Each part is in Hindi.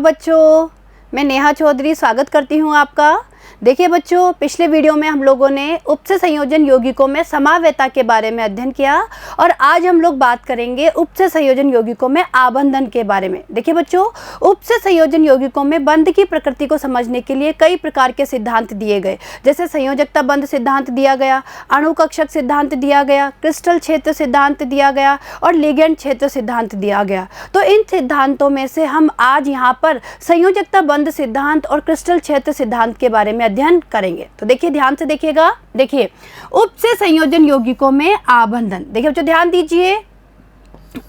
बच्चों, मैं नेहा चौधरी स्वागत करती हूँ आपका। देखिए बच्चों, पिछले वीडियो में हम लोगों ने उपसे संयोजन यौगिकों में समावयवता के बारे में अध्ययन किया और आज हम लोग बात करेंगे उपसे संयोजन यौगिकों में आबंधन के बारे में। देखिए बच्चों, उपसे संयोजन यौगिकों में बंध की प्रकृति को समझने के लिए कई प्रकार के सिद्धांत दिए गए, जैसे संयोजकता बंध सिद्धांत दिया गया, अणुकक्षक सिद्धांत दिया गया, क्रिस्टल क्षेत्र सिद्धांत दिया गया और लिगेंड क्षेत्र सिद्धांत दिया गया। तो इन सिद्धांतों में से हम आज यहाँ पर संयोजकता बंध सिद्धांत और क्रिस्टल क्षेत्र सिद्धांत के बारे में अध्ययन करेंगे। तो देखिए, ध्यान से देखिएगा। देखिए, उपसे संयोजन यौगिकों में आबंधन। देखिए बच्चों, ध्यान दीजिए।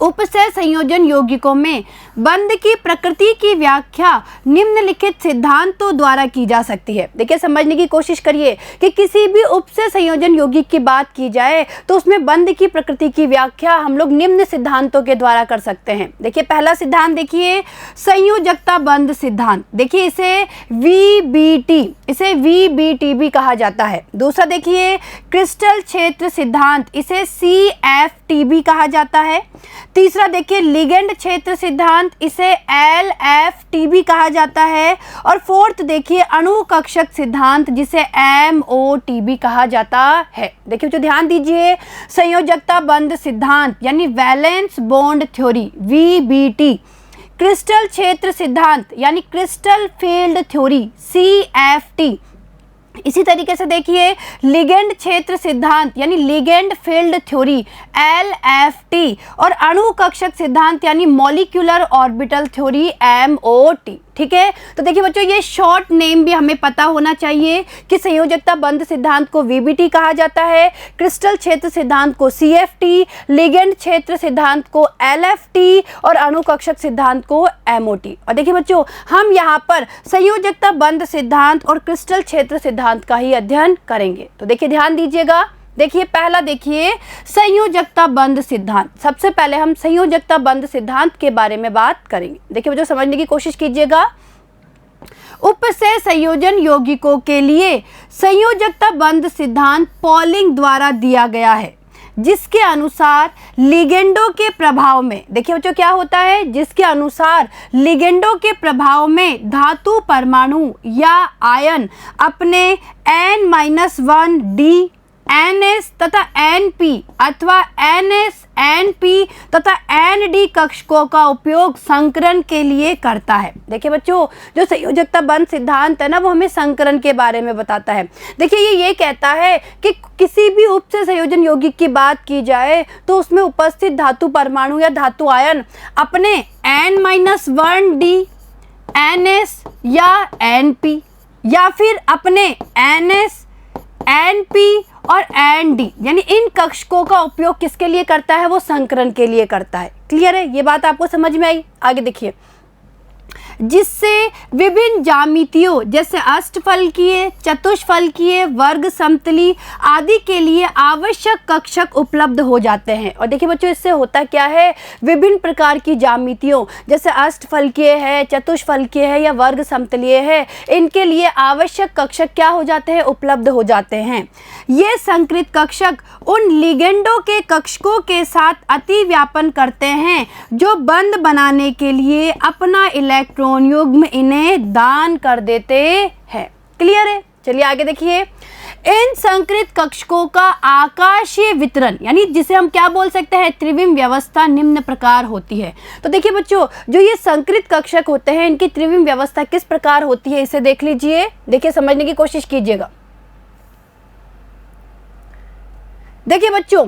उपसे संयोजन यौगिकों में बंध की प्रकृति की व्याख्या निम्नलिखित सिद्धांतों द्वारा की जा सकती है। देखिए, समझने की कोशिश करिए कि किसी भी उपसे संयोजन यौगिक की बात की जाए तो उसमें बंध की प्रकृति की व्याख्या हम लोग निम्न सिद्धांतों के द्वारा कर सकते हैं। देखिए, पहला सिद्धांत देखिए, संयोजकता बंध सिद्धांत। देखिए, इसे VBT भी कहा जाता है। दूसरा देखिए, क्रिस्टल क्षेत्र सिद्धांत, इसे CFT भी कहा जाता है। तीसरा देखिए, लिगेंड क्षेत्र सिद्धांत, इसे LFT भी कहा जाता है। और फोर्थ देखिए, अणुकक्षक सिद्धांत, जिसे MOT भी कहा जाता है। देखिए जो ध्यान दीजिए, संयोजकता बंध सिद्धांत यानी valence bond theory VBT, crystal क्षेत्र सिद्धांत यानी क्रिस्टल फील्ड थ्योरी CFT, इसी तरीके से देखिए लिगेंड क्षेत्र सिद्धांत यानी लिगेंड फील्ड थ्योरी LFT और अणुकक्षक सिद्धांत यानी मॉलिक्यूलर ऑर्बिटल थ्योरी MOT। ठीक है, तो देखिए बच्चों, ये शॉर्ट नेम भी हमें पता होना चाहिए कि संयोजकता बंध सिद्धांत को VBT कहा जाता है, क्रिस्टल क्षेत्र सिद्धांत को CFT, लिगेंड क्षेत्र सिद्धांत को LFT और अणुकक्षक सिद्धांत को MOT। और देखिए बच्चों, हम यहाँ पर संयोजकता बंध सिद्धांत और क्रिस्टल क्षेत्र सिद्धांत का ही अध्ययन करेंगे। तो देखिए, ध्यान दीजिएगा। देखिए, पहला देखिए, संयोजकता बंध सिद्धांत। सबसे पहले हम संयोजकता बंध सिद्धांत के बारे में बात करेंगे। देखिए बच्चों, समझने की कोशिश कीजिएगा। उपसे संयोजन यौगिकों के लिए संयोजकता बंध सिद्धांत पॉलिंग द्वारा दिया गया है, जिसके अनुसार लिगेंडों के प्रभाव में, देखिए बच्चों क्या होता है, जिसके अनुसार लिगेंडों के प्रभाव में धातु परमाणु या आयन अपने N-1D NS तथा NP अथवा NS NP तथा ND कक्षकों का उपयोग संकरण के लिए करता है। देखिए बच्चों, जो संयोजकता बंध सिद्धांत है ना, वो हमें संकरण के बारे में बताता है। देखिए, ये कहता है कि किसी भी उपसे संयोजन यौगिक की बात की जाए तो उसमें उपस्थित धातु परमाणु या धातु आयन अपने N-1D NS या NP या फिर अपने NS NP और ND यानी इन कक्षकों का उपयोग किसके लिए करता है? वो संकरण के लिए करता है। क्लियर है? ये बात आपको समझ में आई? आगे देखिए, जिससे विभिन्न ज्यामितियों जैसे अष्टफलकीय, चतुष्फलकीय, वर्ग समतली आदि के लिए आवश्यक कक्षक उपलब्ध हो जाते हैं। और देखिए बच्चों, इससे होता क्या है, विभिन्न प्रकार की ज्यामितियों जैसे अष्टफलकीय है, चतुष्फलकीय है या वर्ग समतलीय है, इनके लिए आवश्यक कक्षक क्या हो जाते हैं? उपलब्ध हो जाते हैं। ये संकृत कक्षक उन लिगेंडों के कक्षकों के साथ अतिव्यापन करते हैं जो बंध बनाने के लिए अपना इलेक्ट्रॉन युग्म इन्हें दान कर देते हैं। क्लियर है? चलिए आगे देखिए, इन संकृत कक्षकों का आकाशीय वितरण यानी जिसे हम क्या बोल सकते हैं? त्रिविम व्यवस्था निम्न प्रकार होती है। तो देखिए बच्चों, जो ये संकृत कक्षक होते हैं, इनकी त्रिविम व्यवस्था किस प्रकार होती है, इसे देख लीजिए। देखिए, समझने की कोशिश कीजिएगा। देखिए बच्चों,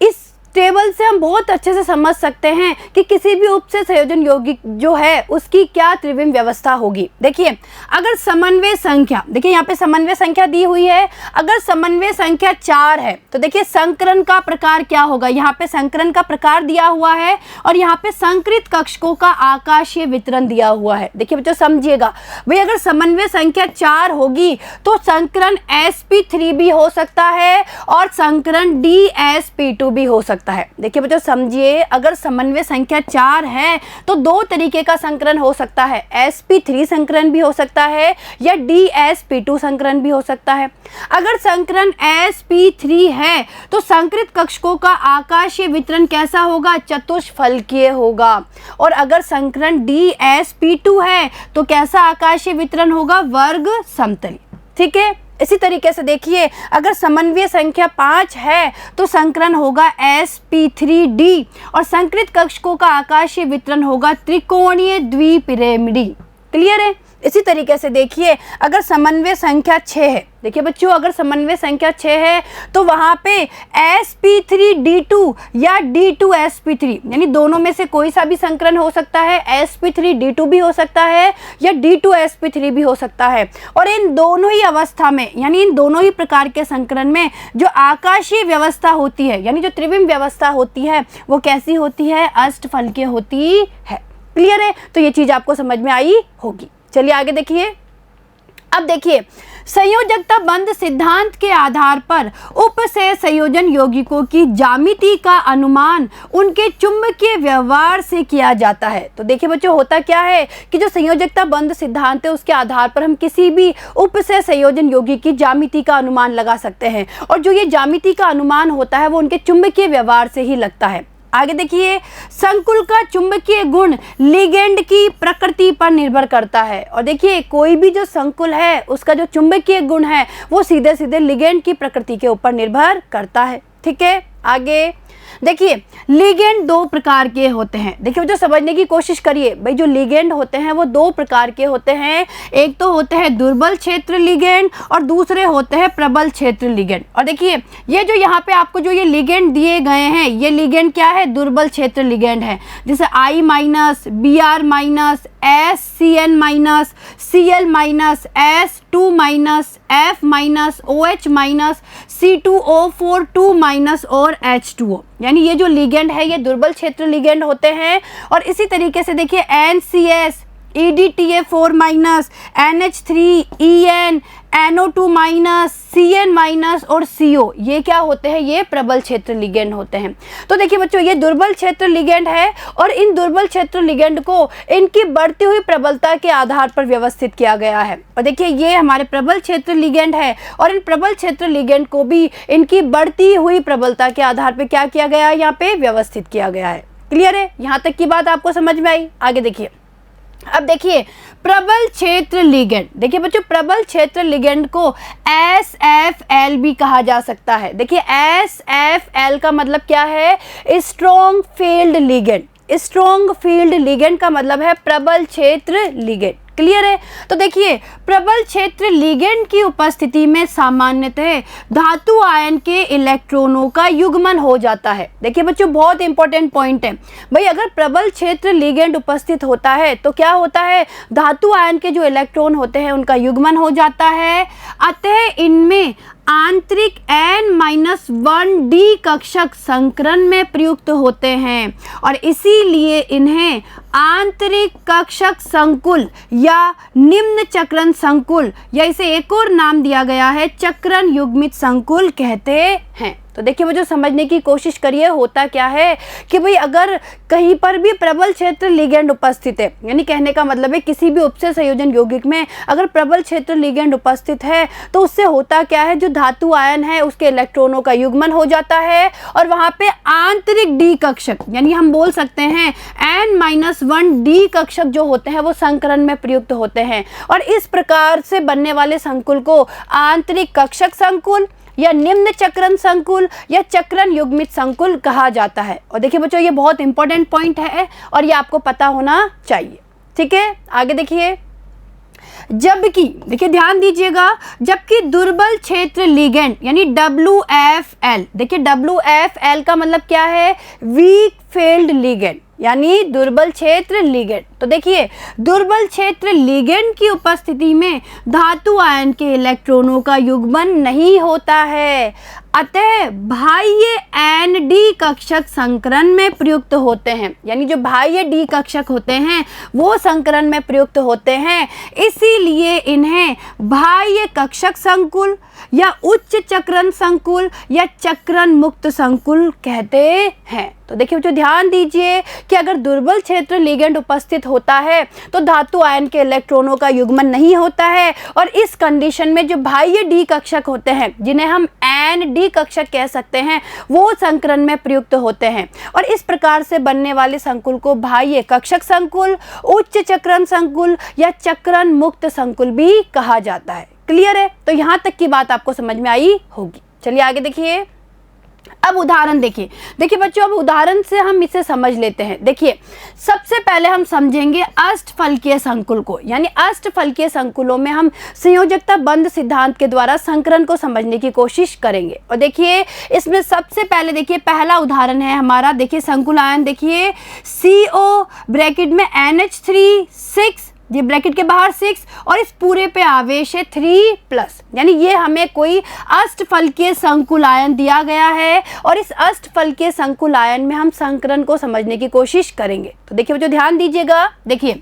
इस टेबल से हम बहुत अच्छे से समझ सकते हैं कि किसी भी उपसे संयोजन यौगिक जो है उसकी क्या त्रिविम व्यवस्था होगी। देखिए, अगर समन्वय संख्या, देखिए यहाँ पे समन्वय संख्या दी हुई है, अगर समन्वय संख्या 4 है तो देखिए संकरण का प्रकार क्या होगा? यहाँ पे संकरण का प्रकार दिया हुआ है और यहाँ पे संकृत कक्षकों का आकाशीय वितरण दिया हुआ है। देखिए बच्चों, समझिएगा भाई, अगर समन्वय संख्या 4 होगी तो संकरण sp3 भी हो सकता है और संकरण dsp2 भी हो सकता है। सकता है। देखिए बच्चों समझिए, अगर समन्वय संख्या 4 है तो दो तरीके का संकरण हो सकता है, sp3 संकरण भी हो सकता है या dsp2 संकरण भी हो सकता है। अगर संकरण sp3 है तो संकरित कक्षकों का आकाशीय वितरण कैसा होगा? चतुष्फलकीय होगा। और अगर संकरण dsp2 है तो कैसा आकाशीय वितरण होगा? वर्ग समतली। ठीक है, इसी तरीके से देखिए, अगर समन्वय संख्या 5 है तो संकरण होगा sp3d और संकरित कक्षकों का आकाशीय वितरण होगा त्रिकोणीय द्विपिरामिडी। क्लियर है? इसी तरीके से देखिए, अगर समन्वय संख्या 6 है, देखिए बच्चों अगर समन्वय संख्या 6 है तो वहाँ पे sp3d2 या d2sp3 यानी दोनों में से कोई सा भी संकरण हो सकता है, sp3d2 भी हो सकता है या d2sp3 भी हो सकता है। और इन दोनों ही अवस्था में यानी इन दोनों ही प्रकार के संकरण में जो आकाशीय व्यवस्था होती है यानी जो त्रिविम व्यवस्था होती है वो कैसी होती है? अष्टफलकीय होती है। क्लियर है? तो ये चीज़ आपको समझ में आई होगी। चलिए आगे देखिए। अब देखिए, संयोजकता बंध सिद्धांत के आधार पर उपसय संयोजन यौगिकों की ज्यामिति का अनुमान उनके चुंबकीय व्यवहार से किया जाता है। तो देखिए बच्चों होता क्या है कि जो संयोजकता बंध सिद्धांत है उसके आधार पर हम किसी भी उपसय संयोजन यौगिक की ज्यामिति का अनुमान लगा सकते हैं और जो ये ज्यामिति का अनुमान होता है वो उनके चुंबकीय व्यवहार से ही लगता है। आगे देखिए, संकुल का चुंबकीय गुण लिगेंड की प्रकृति पर निर्भर करता है। और देखिए कोई भी जो संकुल है उसका जो चुंबकीय गुण है वो सीधे सीधे लिगेंड की प्रकृति के ऊपर निर्भर करता है। ठीक है, आगे देखिए, लिगेंड दो प्रकार के होते हैं। देखिए बच्चों समझने की कोशिश करिए, भाई जो लिगेंड होते हैं वो दो प्रकार के होते हैं। एक तो होते हैं दुर्बल क्षेत्र लिगेंड और दूसरे होते हैं प्रबल क्षेत्र लिगेंड। और देखिए ये जो यहाँ पे आपको जो ये लिगेंड दिए गए हैं ये लिगेंड क्या है? दुर्बल क्षेत्र लिगेंड है, जैसे I minus, Br minus, SCN minus, Cl minus, S2 minus, F minus, OH minus, C2O4 2 minus और H2O, यानी ये जो लिगेंड है ये दुर्बल क्षेत्र लिगेंड होते हैं। और इसी तरीके से देखिए NCS, EDTA4 minus, NH3, EN, NO2 minus, CN minus और CO, ये क्या होते हैं? ये प्रबल क्षेत्र लिगेंड होते हैं। तो देखिए बच्चों ये दुर्बल क्षेत्र लिगेंड है और इन दुर्बल क्षेत्र लिगेंड को इनकी बढ़ती हुई प्रबलता के आधार पर व्यवस्थित किया गया है। और देखिए ये हमारे प्रबल क्षेत्र लिगेंड है और इन प्रबल क्षेत्र लिगेंड को भी इनकी बढ़ती हुई प्रबलता के आधार पर क्या किया गया है? यहाँ पे व्यवस्थित किया गया है। क्लियर है? यहाँ तक की बात आपको समझ में आई? आगे देखिए। अब देखिए प्रबल क्षेत्र लिगेंड, देखिए बच्चों प्रबल क्षेत्र लिगेंड को SFL भी कहा जा सकता है। देखिए SFL का मतलब क्या है? Strong field ligand. Strong field ligand का मतलब है प्रबल क्षेत्र लिगेंड। क्लियर है? तो देखिए प्रबल क्षेत्र लिगेंड की उपस्थिति में सामान्यतः धातु आयन के इलेक्ट्रॉनों का युग्मन हो जाता है। देखिए बच्चों बहुत इंपॉर्टेंट पॉइंट है भाई, अगर प्रबल क्षेत्र लिगेंड उपस्थित होता है तो क्या होता है? धातु आयन के जो इलेक्ट्रॉन होते हैं उनका युग्मन हो जाता है। अतः इनमें आंतरिक n-1d कक्षक संकरण में प्रयुक्त होते हैं और इसीलिए इन्हें आंतरिक कक्षक संकुल या निम्न चक्रण संकुल या इसे एक और नाम दिया गया है चक्रण युग्मित संकुल कहते हैं। तो देखिए वो जो समझने की कोशिश करिए, होता क्या है कि भाई अगर कहीं पर भी प्रबल क्षेत्र लिगेंड उपस्थित है, यानी कहने का मतलब है किसी भी उपसय संयोजन यौगिक में अगर प्रबल क्षेत्र लिगेंड उपस्थित है तो उससे होता क्या है? जो धातु आयन है उसके इलेक्ट्रॉनों का युग्मन हो जाता है और वहाँ पे आंतरिक डी कक्षक यानी हम बोल सकते हैं n-1d कक्षक जो होते हैं वो संकरण में प्रयुक्त होते हैं और इस प्रकार से बनने वाले संकुल को आंतरिक कक्षक संकुल या निम्न चक्रण संकुल या चक्रण युग्मित संकुल कहा जाता है। और देखिए बच्चों ये बहुत इंपॉर्टेंट पॉइंट है और ये आपको पता होना चाहिए। ठीक है, आगे देखिए। जबकि देखिए ध्यान दीजिएगा, जबकि दुर्बल क्षेत्र लिगेंड यानी WFL, देखिए WFL का मतलब क्या है? वीक फील्ड लिगेंड यानी दुर्बल क्षेत्र लिगेंड। तो देखिए दुर्बल क्षेत्र लिगेंड की उपस्थिति में धातु आयन के इलेक्ट्रॉनों का युग्मन नहीं होता है, अतः बाह्य एन डी कक्षक संकरण में प्रयुक्त होते हैं। यानी जो बाह्य डी कक्षक होते हैं वो संकरण में प्रयुक्त होते हैं, इसीलिए इन्हें बाह्य कक्षक संकुल या उच्च चक्रण संकुल या चक्रण मुक्त संकुल कहते हैं। तो देखिए बच्चों ध्यान दीजिए कि अगर दुर्बल क्षेत्र लिगेंड उपस्थित होता है तो धातु आयन के इलेक्ट्रॉनों का युग्मन नहीं होता है, और इस कंडीशन में जो बाह्य डी कक्षक होते हैं जिन्हें हम एन डी कक्षक कह सकते हैं वो संकरण में प्रयुक्त होते हैं, और इस प्रकार से बनने वाले संकुल को बाह्य कक्षक संकुल, उच्च चक्रण संकुल या चक्रण मुक्त संकुल भी कहा जाता है। क्लियर है? तो यहाँ तक की बात आपको समझ में आई होगी। चलिए आगे देखिए, अब उदाहरण देखिए। देखिए बच्चों अब उदाहरण से हम इसे समझ लेते हैं। देखिए सबसे पहले हम समझेंगे अष्टफलकीय संकुल को, यानी अष्टफलकीय संकुलों में हम संयोजकता बंध सिद्धांत के द्वारा संकरण को समझने की कोशिश करेंगे। और देखिए इसमें सबसे पहले देखिए पहला उदाहरण है हमारा, देखिए संकुल आयन देखिए CO ब्रैकेट में NH3 6, ये ब्रैकेट के बाहर 6 और इस पूरे पे आवेश है 3+, यानी ये हमें कोई अष्टफलकीय संकुल आयन दिया गया है, और इस अष्टफलकीय संकुल आयन में हम संकरण को समझने की कोशिश करेंगे। तो देखिए बच्चों ध्यान दीजिएगा, देखिए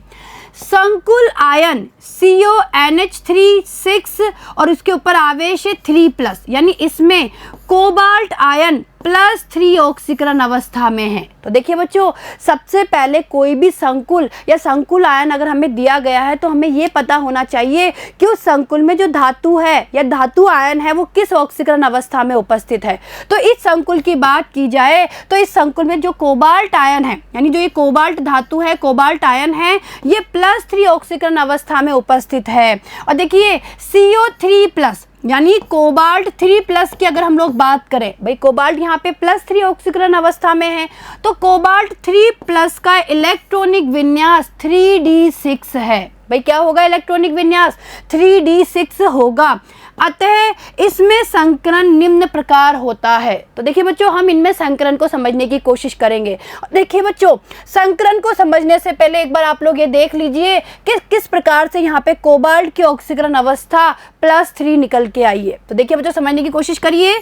संकुल आयन CONH3 6 और उसके ऊपर आवेश है 3+, यानी इसमें कोबाल्ट आयन +3 ऑक्सीकरण अवस्था में है। तो देखिए बच्चों सबसे पहले कोई भी संकुल या संकुल आयन अगर हमें दिया गया है तो हमें ये पता होना चाहिए कि उस संकुल में जो धातु है या धातु आयन है वो किस ऑक्सीकरण अवस्था में उपस्थित है। तो इस संकुल की बात की जाए तो इस संकुल में जो कोबाल्ट आयन है, यानी जो ये कोबाल्ट धातु है, कोबाल्ट आयन है, ये +3 ऑक्सीकरण अवस्था में उपस्थित है। और देखिए CO3+, यानी कोबाल्ट 3+ की अगर हम लोग बात करें, भाई कोबाल्ट यहाँ पे +3 ऑक्सीकरण अवस्था में है, तो कोबाल्ट 3+ का इलेक्ट्रॉनिक विन्यास 3d6 है। भाई क्या होगा इलेक्ट्रॉनिक विन्यास? 3d6 होगा, अतः इसमें संकरण निम्न प्रकार होता है। तो देखिए बच्चों हम इनमें संकरण को समझने की कोशिश करेंगे। देखिए बच्चों संकरण को समझने से पहले एक बार आप लोग ये देख लीजिए कि किस प्रकार से यहाँ पे कोबाल्ट की ऑक्सीकरण अवस्था +3 निकल के आई है। तो देखिए बच्चों समझने की कोशिश करिए।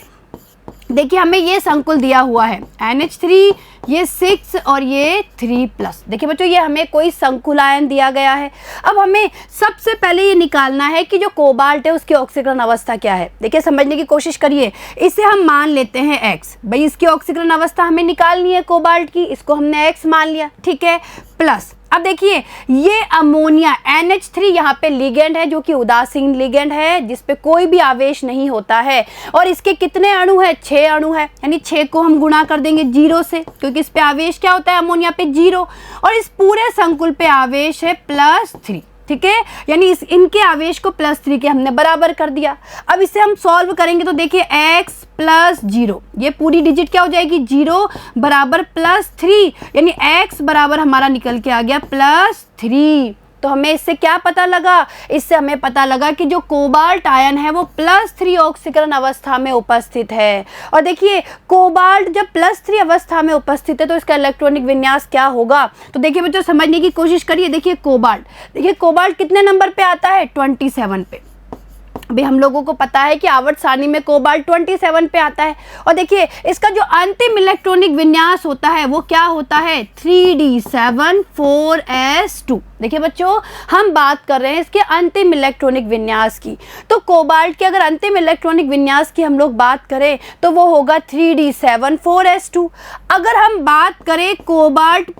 देखिए हमें ये संकुल दिया हुआ है NH3, ये 6 और ये 3+। देखिए बच्चों ये हमें कोई संकुल आयन दिया गया है। अब हमें सबसे पहले ये निकालना है कि जो कोबाल्ट है उसकी ऑक्सीकरण अवस्था क्या है। देखिए समझने की कोशिश करिए, इसे हम मान लेते हैं X। भाई इसकी ऑक्सीकरण अवस्था हमें निकालनी है कोबाल्ट की, इसको हमने X मान लिया, ठीक है, प्लस अब देखिए ये अमोनिया NH3 यहाँ पे लिगेंड है जो कि उदासीन लिगेंड है जिसपे कोई भी आवेश नहीं होता है, और इसके कितने अणु है? 6 अणु है, यानी 6 को हम गुणा कर देंगे 0 से, क्योंकि इस पे आवेश क्या होता है अमोनिया पे 0, और इस पूरे संकुल पे आवेश है +3, ठीक है, यानी इनके आवेश को +3 के हमने बराबर कर दिया। अब इसे हम सॉल्व करेंगे तो देखिए x + 0, ये पूरी डिजिट क्या हो जाएगी 0 बराबर +3, यानी x बराबर हमारा निकल के आ गया +3। तो हमें इससे क्या पता लगा? इससे हमें पता लगा कि जो कोबाल्ट आयन है वो +3 ऑक्सीकरण अवस्था में उपस्थित है। और देखिए कोबाल्ट जब +3 अवस्था में उपस्थित है तो इसका इलेक्ट्रॉनिक विन्यास क्या होगा? तो देखिए बच्चों समझने की कोशिश करिए। देखिए कोबाल्ट कितने नंबर पे आता है? 27 पे। अभी हम लोगों को पता है कि आवर्त सारणी में कोबाल्ट 27 पे आता है, और देखिए इसका जो अंतिम इलेक्ट्रॉनिक विन्यास होता है वो क्या होता है? 3d7 4s2। देखिए बच्चों हम बात कर रहे हैं इसके अंतिम इलेक्ट्रॉनिक विन्यास की, तो कोबाल्ट के अगर अंतिम इलेक्ट्रॉनिक विन्यास की हम लोग बात करें तो वो होगा 3d7 4s2। अगर हम बात करें कोबाल्ट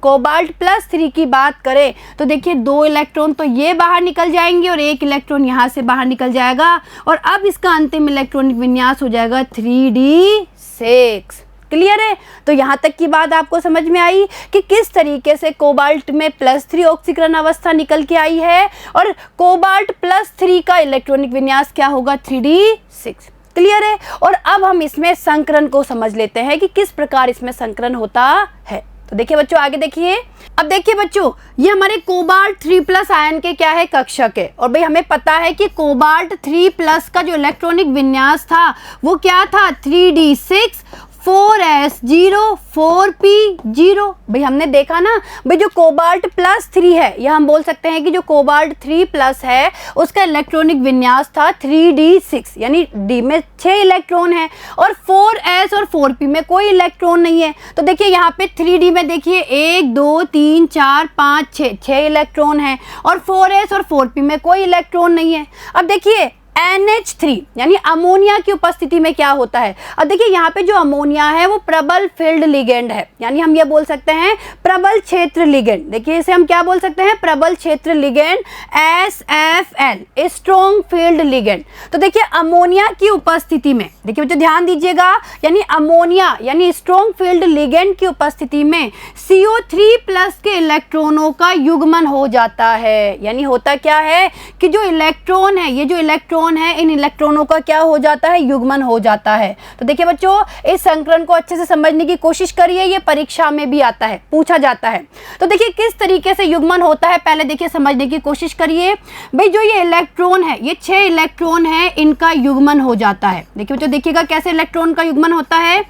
+3 की बात करें तो देखिए 2 इलेक्ट्रॉन तो ये बाहर निकल जाएंगे और 1 इलेक्ट्रॉन यहाँ से बाहर निकल जाएगा, और अब इसका अंतिम इलेक्ट्रॉनिक विन्यास हो जाएगा 3d6। क्लियर है? तो यहाँ तक की बात आपको समझ में आई कि किस तरीके से कोबाल्ट में +3 ऑक्सीकरण अवस्था निकल के आई है, और कोबाल्ट +3 का इलेक्ट्रॉनिक विन्यास क्या होगा? 3d6। क्लियर है? और अब हम इसमें संकरण को समझ लेते हैं कि किस प्रकार इसमें संकरण होता है। तो देखिए बच्चों आगे देखिए। अब देखिए बच्चों ये हमारे कोबाल्ट 3+ आयन के क्या है? कक्षक है, और भाई हमें पता है कि कोबाल्ट 3+ का जो इलेक्ट्रॉनिक विन्यास था वो क्या था? 3d6 4s 0 4p 0। भाई हमने देखा ना भाई जो कोबाल्ट प्लस 3 है, यह हम बोल सकते हैं कि जो कोबाल्ट 3 प्लस है उसका इलेक्ट्रॉनिक विन्यास था 3d6, यानी d में 6 इलेक्ट्रॉन है और 4s और 4p में कोई इलेक्ट्रॉन नहीं है। तो देखिए यहाँ पे 3d में देखिए 1 2 3 4 5 6 इलेक्ट्रॉन है और 4s और 4p में कोई इलेक्ट्रॉन नहीं है। अब देखिए NH3 यानी अमोनिया की उपस्थिति में क्या होता है। अब देखिए यहाँ पे जो अमोनिया है वो प्रबल फील्ड लिगेंड है, यानी हम ये बोल सकते हैं प्रबल क्षेत्र लिगेंड। देखिए इसे हम क्या बोल सकते हैं, प्रबल क्षेत्र ligand SFL, strong field ligand. तो देखिए अमोनिया की उपस्थिति में, देखिए बच्चों ध्यान दीजिएगा, यानी अमोनिया यानी स्ट्रॉन्ग फील्ड लिगेंड की उपस्थिति में CO3 प्लस के इलेक्ट्रॉनों का युग्मन हो जाता है। यानी होता क्या है कि जो इलेक्ट्रॉन है, ये जो इलेक्ट्रॉन है, इन इलेक्ट्रॉनों का क्या हो जाता है, युग्मन हो जाता है। तो देखिए बच्चों इस संकरण को अच्छे से समझने की कोशिश करिए, ये परीक्षा में भी आता है, पूछा जाता है। तो देखिए किस तरीके से युग्मन होता है, पहले देखिए समझने की कोशिश करिए। भाई जो ये इलेक्ट्रॉन है, ये 6 इलेक्ट्रॉन है, इनका युग्मन हो जाता है। देखिए बच्चों देखिएगा कैसे इलेक्ट्रॉन का युग्मन होता है।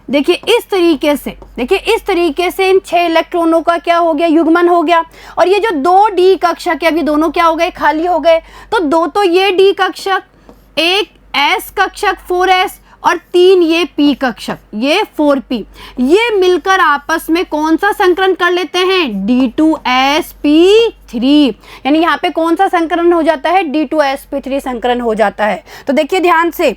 देखिए इस तरीके से, देखिए इस तरीके से इन 6 इलेक्ट्रॉनों का क्या हो गया, युग्मन हो गया। और ये जो 2d कक्षक है, अभी दोनों क्या हो गए, खाली हो गए। तो 2 तो ये d कक्षक, एक s कक्षक 4s और 3 ये p कक्षक, ये 4p, ये मिलकर आपस में कौन सा संकरण कर लेते हैं, D2sp3। यानी यहाँ पे कौन सा संकरण हो जाता है, D2sp3 संकरण हो जाता है। तो देखिए ध्यान से,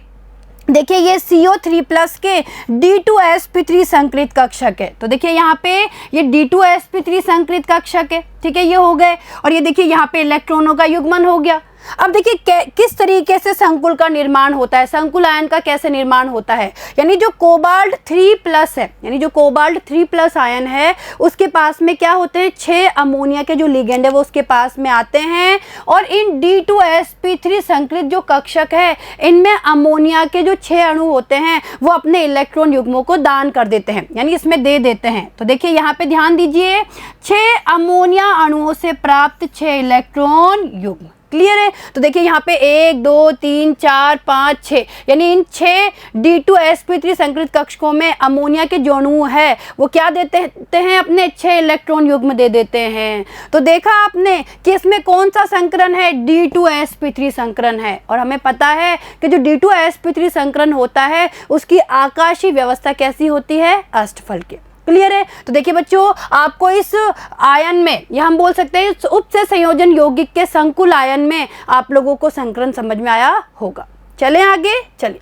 देखिए ये CO3 प्लस के D2sp3 संकृत कक्षक है। तो देखिए यहाँ पे ये D2sp3 संकृत कक्षक है, ठीक है, ये हो गए। और ये देखिए यहाँ पे इलेक्ट्रॉनों का युग्मन हो गया। अब देखिए किस तरीके से संकुल का निर्माण होता है, संकुल आयन का कैसे निर्माण होता है। यानी जो कोबाल्ट 3 प्लस है, यानी जो कोबाल्ट 3 प्लस आयन है, उसके पास में क्या होते हैं, 6 अमोनिया के जो लिगेंड है वो उसके पास में आते हैं। और इन D2sp3 संकृत जो कक्षक है, इनमें अमोनिया के जो 6 अणु होते हैं वो अपने इलेक्ट्रॉन युग्मों को दान कर देते हैं, यानी इसमें दे देते हैं। तो देखिए यहाँ पे ध्यान दीजिए, 6 अमोनिया अणुओं से प्राप्त 6 इलेक्ट्रॉन युग्म। क्लियर है। तो देखिए यहाँ पे 1 2 3 4 5 6, यानी इन 6 D2sp3 संकृत कक्षकों में अमोनिया के जो अणु है वो क्या देते हैं, अपने 6 इलेक्ट्रॉन युग्म दे देते हैं। तो देखा आपने कि इसमें कौन सा संकरण है, D2sp3 संकरण है। और हमें पता है कि जो D2sp3 संकरण होता है उसकी आकाशीय व्यवस्था कैसी होती है, अष्टफल के। क्लियर है। तो देखिए बच्चों आपको इस आयन में, या हम बोल सकते हैं इस उपसे संयोजन यौगिक के संकुल आयन में आप लोगों को संकरण समझ में आया होगा। चलें आगे, चलिए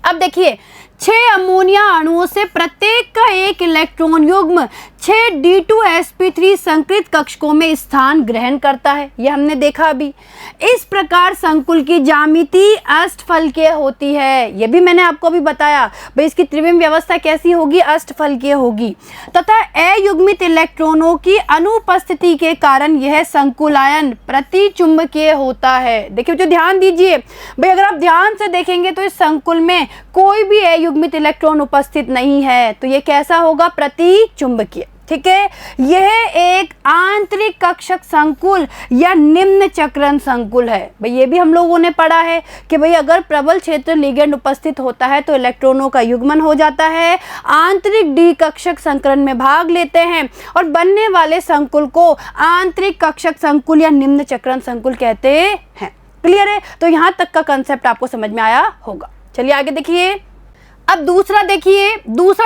अब देखिए 6 अमोनिया अणुओं से प्रत्येक का एक इलेक्ट्रॉन युग्म 6 D2sp3 संकृत कक्षकों में स्थान ग्रहण करता है, यह हमने देखा अभी। इस प्रकार संकुल की ज्यामिति अष्टफलकीय होती है, यह भी मैंने आपको अभी बताया। भाई इसकी त्रिविम व्यवस्था कैसी होगी, अष्टफलकीय होगी। तथा अयुग्मित इलेक्ट्रॉनों की अनुपस्थिति के कारण यह संकुलायन प्रतिचुंबकीय होता है। देखिए जो ध्यान दीजिए, भाई अगर आप ध्यान से देखेंगे तो इस संकुल में कोई भी अयुग्मित इलेक्ट्रॉन उपस्थित नहीं है, तो ये कैसा होगा, प्रतिचुंबकीय। ठीक है, यह एक आंतरिक कक्षक संकुल या निम्न चक्रण संकुल है। भाई ये भी हम लोगों ने पढ़ा है कि भाई अगर प्रबल क्षेत्र लिगेंड उपस्थित होता है तो इलेक्ट्रॉनों का युग्मन हो जाता है, आंतरिक डी कक्षक संकरण में भाग लेते हैं और बनने वाले संकुल को आंतरिक कक्षक संकुल या निम्न चक्रण संकुल कहते हैं। क्लियर है। तो यहाँ तक का कंसेप्ट आपको समझ में आया होगा। चलिए आगे देखिए। अब दूसरा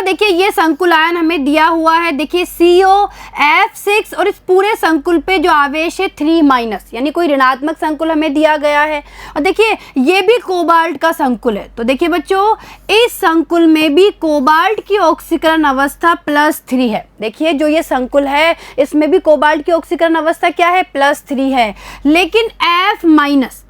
देखिए ये संकुल आयन हमें दिया हुआ है। देखिए COF6 और इस पूरे संकुल पे जो आवेश है 3- यानी कोई ऋणात्मक संकुल हमें दिया गया है। और देखिए ये भी कोबाल्ट का संकुल है। तो देखिए बच्चों इस संकुल में भी कोबाल्ट की ऑक्सीकरण अवस्था +3 है। देखिए जो ये संकुल है इसमें भी कोबाल्ट की ऑक्सीकरण अवस्था क्या है, +3 है। लेकिन F-,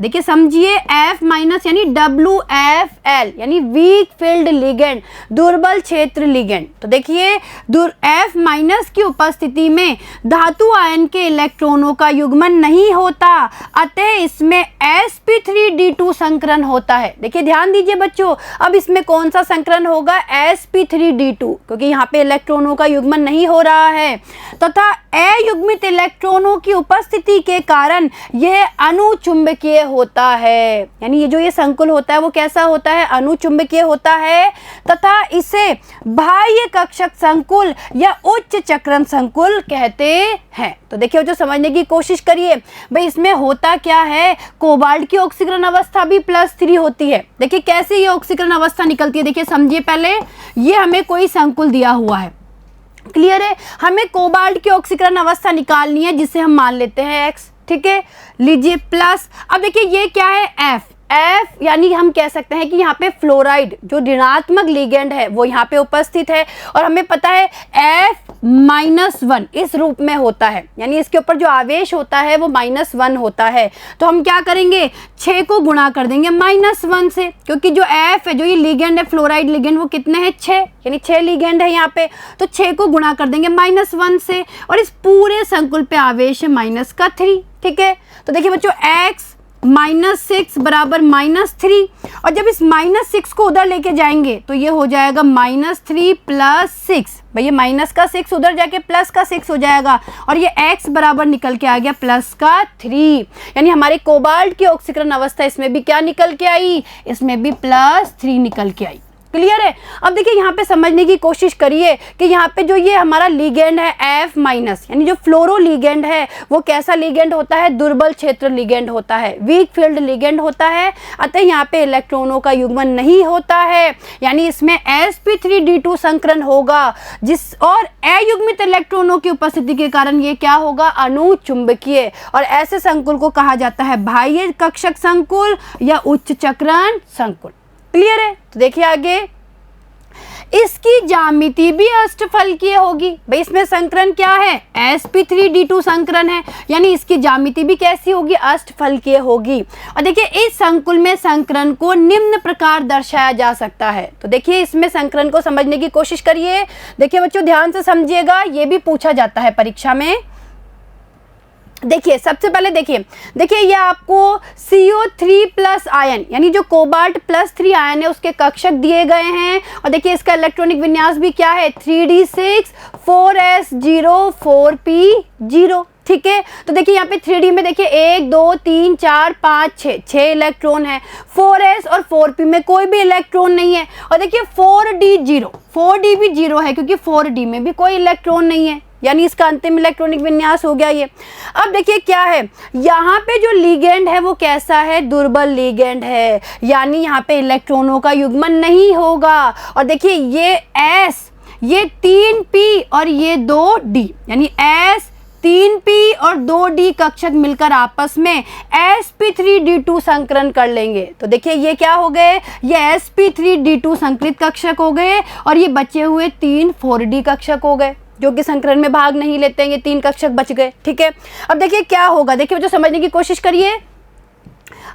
देखिए समझिए F- यानी WFL यानी वीक फील्ड लिगेंड, दुर्बल क्षेत्र लिगेंड। तो देखिए F- की उपस्थिति में धातु आयन के इलेक्ट्रॉनों का युग्मन नहीं होता, अतः इसमें sp3d2 संकरण होता है। देखिए ध्यान दीजिए बच्चों, अब इसमें कौन सा संकरण होगा, sp3d2, क्योंकि यहाँ पे इलेक्ट्रॉनों का युग्मन नहीं हो रहा है तथा अयुग्मित इलेक्ट्रॉनों की उपस्थिति के कारण यह अनुचुंबकीय होता है। यानी ये जो ये संकुल होता है वो कैसा होता है, अनुचुंबकीय होता है। तथा इसे बाह्य कक्षक संकुल या उच्च चक्रण संकुल कहते हैं। तो देखिए जो समझने की कोशिश करिए भाई इसमें होता क्या है, कोबाल्ट की ऑक्सीकरण अवस्था भी +3 होती है। देखिए कैसे ये ऑक्सीकरण अवस्था निकलती है, देखिए समझिए पहले ये हमें कोई संकुल दिया हुआ है, क्लियर है, हमें कोबाल्ट की ऑक्सीकरण अवस्था निकालनी है जिसे हम मान लेते हैं X, ठीक है, लीजिए प्लस। अब देखिए ये क्या है F यानी हम कह सकते हैं कि यहाँ पे फ्लोराइड जो ऋणात्मक लिगेंड है वो यहाँ पे उपस्थित है और हमें पता है F-1 इस रूप में होता है, यानी इसके ऊपर जो आवेश होता है वो -1 होता है। तो हम क्या करेंगे, 6 को गुणा कर देंगे -1 से, क्योंकि जो F है जो ये लिगेंड है फ्लोराइड लिगेंड वो कितने हैं 6, यानी 6 लिगेंड है यहाँ पे, तो 6 को गुणा कर देंगे -1 से और इस पूरे संकुल पे आवेश है -3, ठीक है। तो देखिए बच्चों X -6 बराबर -3 और जब इस -6 को उधर लेके जाएंगे तो ये हो जाएगा -3 + 6, भाई ये माइनस का 6 उधर जाके प्लस का 6 हो जाएगा और ये x बराबर निकल के आ गया +3, यानी हमारे कोबाल्ट की ऑक्सीकरण अवस्था इसमें भी क्या निकल के आई, इसमें भी +3 निकल के आई। क्लियर है। अब देखिए यहाँ पे समझने की कोशिश करिए कि यहाँ पे जो ये हमारा लिगेंड है F- यानी जो फ्लोरो लिगेंड है वो कैसा लिगेंड होता है, दुर्बल क्षेत्र लिगेंड होता है, वीक फील्ड लिगेंड होता है, अतः यहाँ पे इलेक्ट्रॉनों का युग्मन नहीं होता है, यानी इसमें sp3d2 संकरण होगा जिस और अयुग्मित इलेक्ट्रॉनों की उपस्थिति के कारण ये क्या होगा, अनुचुंबकीय, और ऐसे संकुल को कहा जाता है बाह्य कक्षक संकुल या उच्च चक्रण संकुल। क्लियर है। तो देखिए आगे, इसकी ज्यामिति भी अष्टफलकीय होगी, भाई इसमें संकरण क्या है, sp3d2 संकरण है, यानी इसकी ज्यामिति भी कैसी होगी, अष्टफलकीय होगी। और देखिए इस संकुल में संकरण को निम्न प्रकार दर्शाया जा सकता है। तो देखिए इसमें संकरण को समझने की कोशिश करिए, देखिए बच्चों ध्यान से समझिएगा, ये भी पूछा जाता है परीक्षा में। देखिए सबसे पहले देखिए ये आपको CO3+ आयन यानी जो कोबाल्ट +3 आयन है उसके कक्षक दिए गए हैं और देखिए इसका इलेक्ट्रॉनिक विन्यास भी क्या है 3d6 4s0 4p0, ठीक है। तो देखिए यहाँ पे 3D में देखिए 1 2 3 4 5 6 इलेक्ट्रॉन है, 4s और 4p में कोई भी इलेक्ट्रॉन नहीं है और देखिए 4d भी 0 है क्योंकि 4d में भी कोई इलेक्ट्रॉन नहीं है, यानी इसका अंतिम इलेक्ट्रॉनिक विन्यास हो गया ये। अब देखिए क्या है, यहाँ पे जो लिगेंड है वो कैसा है, दुर्बल लिगेंड है, यानी यहाँ पे इलेक्ट्रॉनों का युग्मन नहीं होगा। और देखिए ये S, ये 3p और ये 2d, यानी S 3p और 2d कक्षक मिलकर आपस में sp3d2 संकरण कर लेंगे। तो देखिए ये क्या हो गए, ये sp3d2 संकलित कक्षक हो गए और ये बचे हुए 3 4d कक्षक हो गए जो कि संकरण में भाग नहीं लेते हैं, ये 3 कक्षक बच गए, ठीक है। अब देखिए क्या होगा, देखिए जो समझने की कोशिश करिए,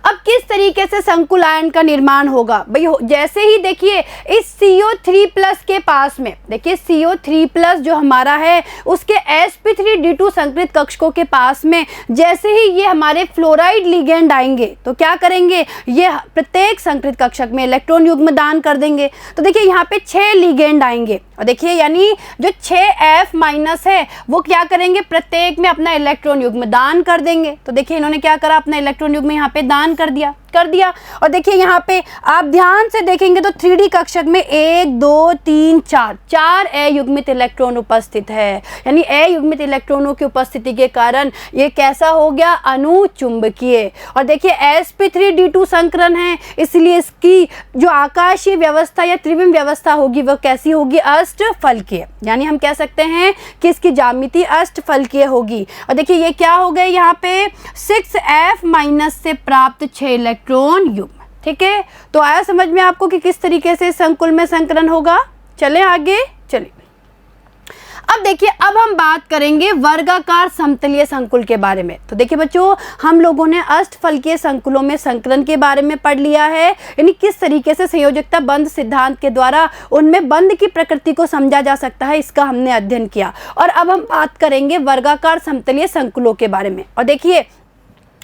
अब किस तरीके से संकुल आयन का निर्माण होगा, भाई जैसे ही देखिए इस CO3+ के पास में, देखिए CO3+ जो हमारा है उसके sp3d2 संकलित कक्षकों के पास में जैसे ही ये हमारे फ्लोराइड लिगेंड आएंगे तो क्या करेंगे, ये प्रत्येक संकलित कक्षक में इलेक्ट्रॉन युग्म दान कर देंगे। तो देखिए यहाँ पे 6 लिगेंड आएंगे और देखिए यानी जो 6F- है वो क्या करेंगे, प्रत्येक में अपना इलेक्ट्रॉन युग्म दान कर देंगे। तो देखिए इन्होंने क्या करा, अपना इलेक्ट्रॉन युग्म यहाँ पे दान कर दिया। और देखिए यहाँ पे आप ध्यान से देखेंगे तो 3D कक्षक में 1 2 3 4 अयुग्मित इलेक्ट्रॉन उपस्थित है, यानी अयुग्मित इलेक्ट्रॉनों की उपस्थिति के कारण ये कैसा हो गया, अनुचुंबकीय। और देखिए sp3d2 संकरण है, इसलिए इसकी जो आकाशीय व्यवस्था या त्रिविम व्यवस्था होगी वह कैसी होगी, अष्टफलकीय, यानी हम कह सकते हैं कि इसकी ज्यामिति अष्टफलकीय होगी। और देखिए ये क्या हो गए, यहाँ पे 6F- से प्राप्त 6 इलेक्ट्रॉन युग्म, ठीक है। तो आया समझ में आपको कि किस तरीके से संकुल में संकरण होगा। चलें आगे, चलिए अब देखिए, अब हम बात करेंगे वर्गाकार समतलीय संकुल के बारे में। तो देखिए बच्चों, हम लोगों ने अष्टफलकीय संकुलों में संकलन के बारे में पढ़ लिया है, यानी किस तरीके से संयोजकता बंध सिद्धांत के द्वारा उनमें बंध की प्रकृति को समझा जा सकता है, इसका हमने अध्ययन किया। और अब हम बात करेंगे वर्गाकार समतलीय संकुलों के बारे में। और देखिए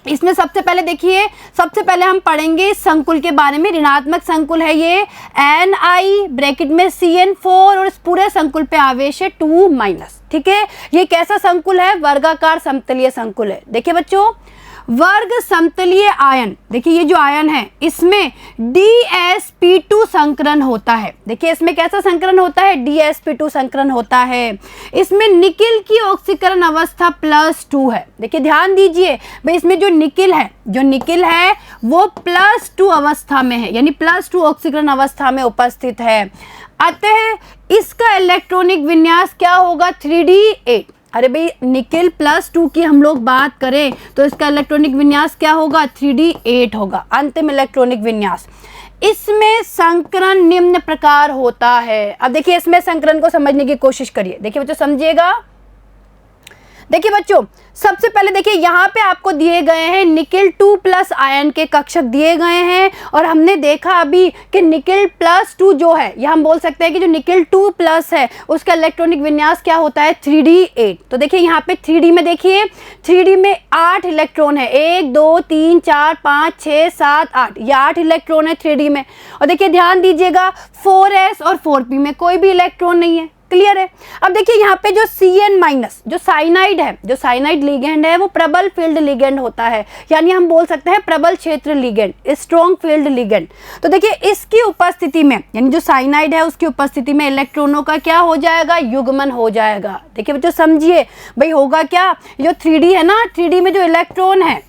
इसमें सबसे पहले हम पढ़ेंगे इस संकुल के बारे में। ऋणात्मक संकुल है ये Ni ब्रैकेट में CN4 और इस पूरे संकुल पे आवेश है 2-, ठीक है। ये कैसा संकुल है, वर्गाकार समतलीय संकुल है। देखिए बच्चों, वर्ग समतलीय आयन, देखिए ये जो आयन है इसमें DsP2 संकरण होता है। देखिए इसमें कैसा संकरण होता है, DsP2 संकरण होता है। इसमें निकिल की ऑक्सीकरण अवस्था +2 है। देखिए ध्यान दीजिए भाई, इसमें जो निकिल है वो +2 अवस्था में है, यानी +2 ऑक्सीकरण अवस्था में उपस्थित है। अतः इसका इलेक्ट्रॉनिक विन्यास क्या होगा, 3D8। अरे भाई निकिल +2 की हम लोग बात करें तो इसका इलेक्ट्रॉनिक विन्यास क्या होगा, 3D8 होगा, अंतिम इलेक्ट्रॉनिक विन्यास। इसमें संकरण निम्न प्रकार होता है। अब देखिए इसमें संकरण को समझने की कोशिश करिए। देखिए बच्चों समझिएगा, देखिए बच्चों सबसे पहले देखिए यहाँ पे आपको दिए गए हैं निकिल 2+ आयन के कक्षक दिए गए हैं, और हमने देखा अभी कि निकिल +2 जो है, यह हम बोल सकते हैं कि जो निकिल 2+ है उसका इलेक्ट्रॉनिक विन्यास क्या होता है, 3D8। तो देखिए यहाँ पे 3D में, देखिए 3D में 8 इलेक्ट्रॉन है, 1 2 3 4 5 6 7 8, ये 8 इलेक्ट्रॉन है 3D में। और देखिए ध्यान दीजिएगा 4s और 4p में कोई भी इलेक्ट्रॉन नहीं है। क्लियर है। अब देखिए यहाँ पे जो Cn- जो साइनाइड है, जो साइनाइड लिगेंड है वो प्रबल फील्ड लिगेंड होता है, यानी हम बोल सकते हैं प्रबल क्षेत्र लिगेंड, स्ट्रॉन्ग फील्ड लिगेंड। तो देखिए इसकी उपस्थिति में, यानी जो साइनाइड है उसकी उपस्थिति में इलेक्ट्रॉनों का क्या हो जाएगा, युग्मन हो जाएगा। देखिए बच्चों समझिए भाई होगा क्या, जो 3D है ना, 3D में जो इलेक्ट्रॉन है,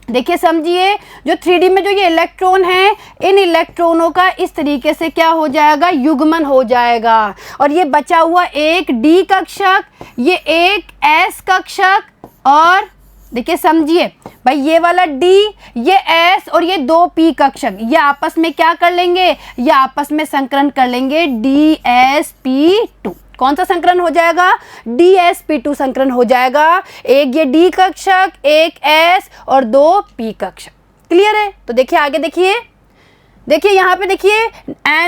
देखिए समझिए जो 3D में जो ये इलेक्ट्रॉन है, इन इलेक्ट्रॉनों का इस तरीके से क्या हो जाएगा, युग्मन हो जाएगा। और ये बचा हुआ एक D कक्षक, ये एक S कक्षक, और देखिए समझिए भाई ये वाला D, ये S और ये 2 P कक्षक, ये आपस में क्या कर लेंगे, ये आपस में संकरण कर लेंगे, DsP2। कौन सा संकरण हो जाएगा, DsP2 संकरण हो जाएगा। एक ये D कक्षक, एक S और 2 P कक्षक। क्लियर है। तो देखिए आगे देखिए यहाँ पे देखिए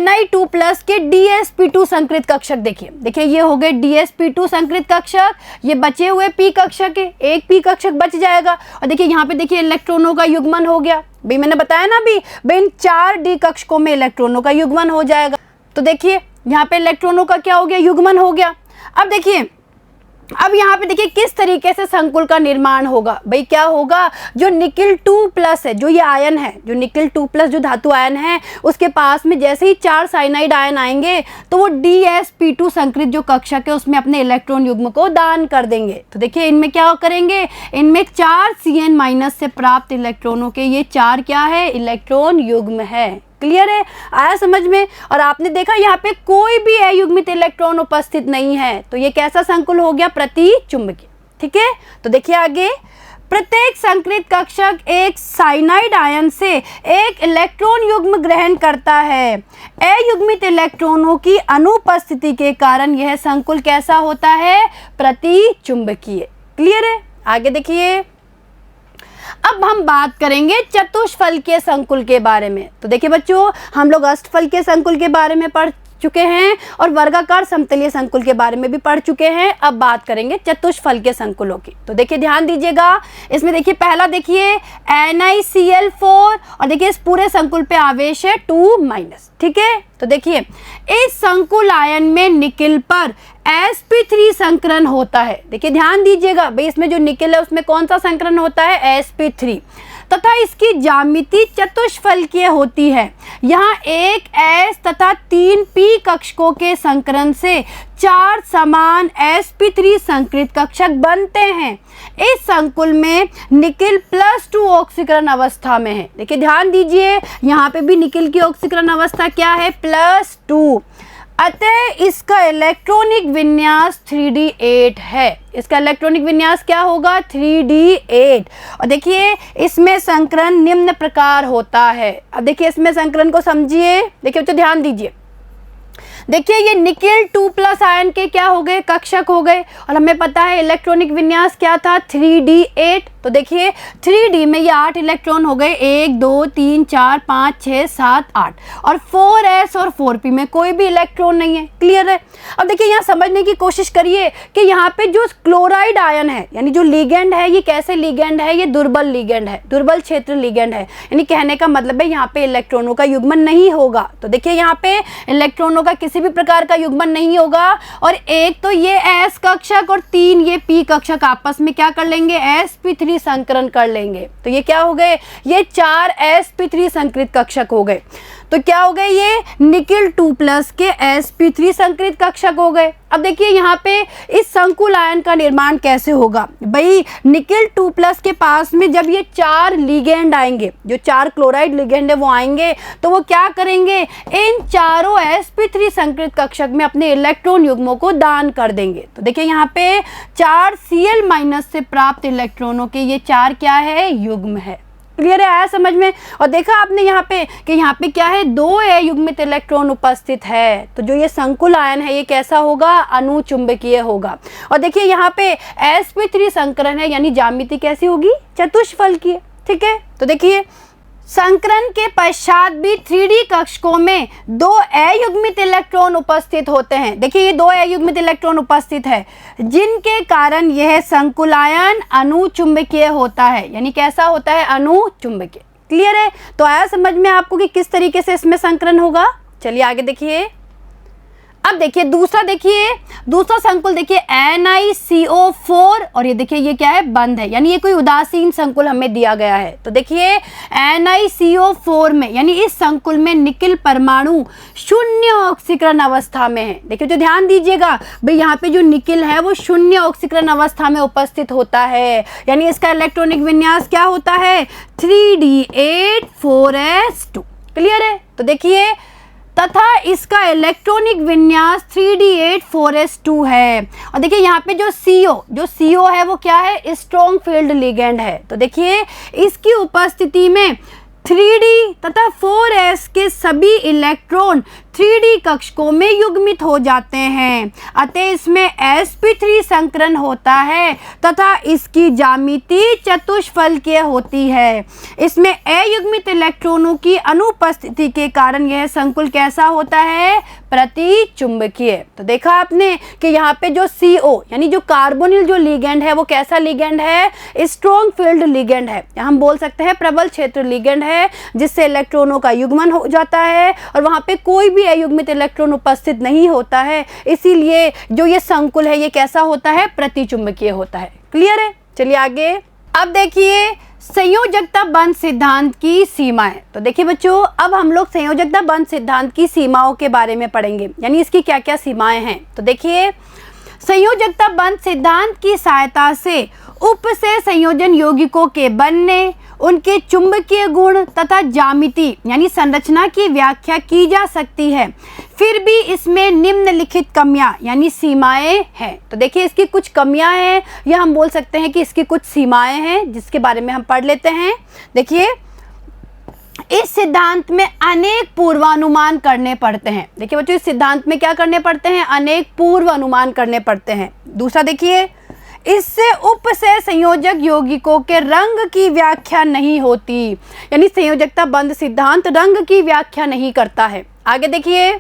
Ni2+ के DsP2 संकृत कक्षक, देखिए ये हो गए DsP2 संकृत कक्षक, ये बचे हुए P कक्षक है, एक P कक्षक बच जाएगा। और देखिए यहाँ पे देखिए इलेक्ट्रॉनों का युग्मन हो गया, भाई मैंने बताया ना अभी, भाई इन 4 D कक्षकों में इलेक्ट्रॉनों का युग्मन हो जाएगा। तो देखिए यहाँ पे इलेक्ट्रॉनों का क्या हो गया, युग्मन हो गया। अब देखिए अब यहाँ पे देखिए किस तरीके से संकुल का निर्माण होगा। भाई क्या होगा, जो निकिल 2+ है, जो ये आयन है, जो निकिल 2+ जो धातु आयन है, उसके पास में जैसे ही 4 साइनाइड आयन आएंगे तो वो DsP2 संकृत जो कक्षक है उसमें अपने इलेक्ट्रॉन युग्म को दान कर देंगे। तो देखिए इनमें क्या करेंगे, इनमें 4 Cn- से प्राप्त इलेक्ट्रॉनों के ये 4 क्या है, इलेक्ट्रॉन युग्म है। क्लियर है, आया समझ में। और आपने देखा यहाँ पे कोई भी अयुग्मित इलेक्ट्रॉन उपस्थित नहीं है, तो ये कैसा संकुल हो गया, प्रतिचुंबकीय। ठीक है। तो देखिए आगे, प्रत्येक संकृत कक्षक एक साइनाइड आयन से एक इलेक्ट्रॉन युग्म ग्रहण करता है। अयुग्मित इलेक्ट्रॉनों की अनुपस्थिति के कारण यह संकुल कैसा होता है, प्रतिचुंबकीय। क्लियर है। आगे देखिए, अब हम बात करेंगे चतुष्फलकीय संकुल के बारे में। तो देखिए बच्चों हम लोग अष्टफलकीय संकुल के बारे में पढ़ चुके हैं और वर्गाकार समतलीय संकुल के बारे में भी पढ़ चुके हैं। अब बात करेंगे चतुष्फलकीय संकुलों की। तो देखिए ध्यान दीजिएगा, इसमें देखिए पहला देखिए NiCl4 और देखिए इस पूरे संकुल पे आवेश है 2-। ठीक है। तो देखिए इस संकुल आयन में निकिल पर sp3 संकरण होता है। देखिए ध्यान दीजिएगा भाई, इसमें जो निकिल है उसमें कौन सा संकरण होता है, sp3, तथा इसकी ज्यामिति चतुष्फलकीय होती है। यहाँ एक S तथा 3 P कक्षकों के संकरण से 4 समान sp3 संकृत कक्षक बनते हैं। इस संकुल में निकिल +2 ऑक्सीकरण अवस्था में है। देखिए ध्यान दीजिए, यहाँ पे भी निकिल की ऑक्सीकरण अवस्था क्या है, +2। अतः इसका इलेक्ट्रॉनिक विन्यास 3D8 है। इसका इलेक्ट्रॉनिक विन्यास क्या होगा, 3D8। और देखिए इसमें संकरण निम्न प्रकार होता है। अब देखिए इसमें संकरण को समझिए। देखिए बच्चों ध्यान दीजिए, देखिए ये निकिल 2+ आयन के क्या हो गए, कक्षक हो गए, और हमें पता है इलेक्ट्रॉनिक विन्यास क्या था, 3D8। तो देखिए 3D में ये 8 इलेक्ट्रॉन हो गए, 1 2 3 4 5 6 7 8, और 4s और 4p में कोई भी इलेक्ट्रॉन नहीं है। क्लियर है। अब देखिए यहाँ समझने की कोशिश करिए कि यहाँ पे जो क्लोराइड आयन है, यानी जो लिगेंड है, ये कैसे लिगेंड है, ये दुर्बल लिगेंड है, दुर्बल क्षेत्र लिगेंड है। यानी कहने का मतलब है यहाँ पे इलेक्ट्रॉनों का युग्मन नहीं होगा। तो देखिए यहाँ पे इलेक्ट्रॉनों का किसी भी प्रकार का युग्मन नहीं होगा, और एक तो ये S कक्षक और 3 ये P कक्षक आपस में क्या कर लेंगे, sp3 sp3 संकरण कर लेंगे तो ये क्या हो गए, ये 4 sp3 संकरित कक्षक हो गए। तो क्या हो गए, ये निकिल 2+ के sp3 संकरित कक्षक हो गए। अब देखिए यहाँ पे इस संकुल आयन का निर्माण कैसे होगा भाई, निकिल 2+ के पास में जब ये 4 लिगेंड आएंगे, जो 4 क्लोराइड लिगेंड है वो आएंगे, तो वो क्या करेंगे, इन चारों sp3 संकरित कक्षक में अपने इलेक्ट्रॉन युग्मों को दान कर देंगे। तो देखिए यहाँ पे 4 Cl- से प्राप्त इलेक्ट्रॉनों के ये 4 क्या है, युग्म है। क्लियर है, आया समझ में। और देखा आपने यहाँ पे कि यहाँ पे क्या है, 2 युग्मित इलेक्ट्रॉन उपस्थित है, तो जो ये संकुल आयन है ये कैसा होगा, अनुचुंबकीय होगा। और देखिए यहाँ पे sp3 संकरण है, यानी ज्यामिति कैसी होगी, चतुष्फलकीय। ठीक है, तो देखिए संकरण के पश्चात भी 3D कक्षकों में 2 अयुग्मित इलेक्ट्रॉन उपस्थित होते हैं। देखिए ये 2 अयुग्मित इलेक्ट्रॉन उपस्थित है, जिनके कारण यह संकुल आयन अनुचुंबकीय होता है, यानी कैसा होता है, अनुचुंबकीय। क्लियर है, तो आया समझ में आपको कि किस तरीके से इसमें संकरण होगा। चलिए आगे देखिए। अब देखिए दूसरा संकुल देखिए NiCO4, और ये देखिए ये क्या है, बंद है, यानी ये कोई उदासीन संकुल हमें दिया गया है। तो देखिए NiCO4 में, यानी इस संकुल में निकिल परमाणु 0 ऑक्सीकरण अवस्था में है। देखिए जो ध्यान दीजिएगा भाई, यहाँ पे जो निकिल है वो 0 ऑक्सीकरण अवस्था में उपस्थित होता है, यानी इसका इलेक्ट्रॉनिक विन्यास क्या होता है, 3d8 4s2। क्लियर है, तो देखिए तथा इसका इलेक्ट्रॉनिक विन्यास 3d8 4s2 है। और देखिए यहाँ पे जो CO है वो क्या है, स्ट्रॉन्ग फील्ड लिगेंड है। तो देखिए इसकी उपस्थिति में 3D तथा 4s के सभी इलेक्ट्रॉन 3D कक्षकों में युग्मित हो जाते हैं, अतः इसमें sp3 संकरण होता है तथा इसकी ज्यामिति चतुष्फलकीय होती है। इसमें अयुग्मित इलेक्ट्रॉनों की अनुपस्थिति के कारण यह संकुल कैसा होता है, प्रतिचुंबकीय। तो देखा आपने कि यहाँ पे जो CO यानी जो कार्बोनिल जो लिगेंड है वो कैसा लिगेंड है, स्ट्रॉन्ग फील्ड लिगेंड है, हम बोल सकते हैं प्रबल क्षेत्र लिगेंड है, जिससे इलेक्ट्रॉनों का युग्मन हो जाता है और वहाँ पे कोई भी अयुग्मित इलेक्ट्रॉन उपस्थित नहीं होता है, इसीलिए जो ये संकुल है ये कैसा होता है, प्रतिचुंबकीय होता है। क्लियर है, चलिए आगे। अब देखिए संयोजकता बंध सिद्धांत की सीमाएं। तो देखिए बच्चों, अब हम लोग संयोजकता बंध सिद्धांत की सीमाओं के बारे में पढ़ेंगे, यानी इसकी क्या क्या सीमाएं हैं। तो देखिए संयोजकता बंध सिद्धांत की सहायता से उपसे संयोजन यौगिकों के बनने, उनके चुंबकीय गुण तथा ज्यामिति यानी संरचना की व्याख्या की जा सकती है। फिर भी इसमें निम्नलिखित कमियां यानी सीमाएं हैं। तो देखिए इसकी कुछ कमियां हैं, या हम बोल सकते हैं कि इसकी कुछ सीमाएं हैं, जिसके बारे में हम पढ़ लेते हैं। देखिए इस सिद्धांत में अनेक पूर्वानुमान करने पड़ते हैं। देखिए बच्चों, इस सिद्धांत में क्या करने पड़ते हैं, अनेक पूर्व अनुमान करने पड़ते हैं। दूसरा देखिए, इससे उपसे संयोजक यौगिकों के रंग की व्याख्या नहीं होती, यानी संयोजकता बंध सिद्धांत रंग की व्याख्या नहीं करता है। आगे देखिए,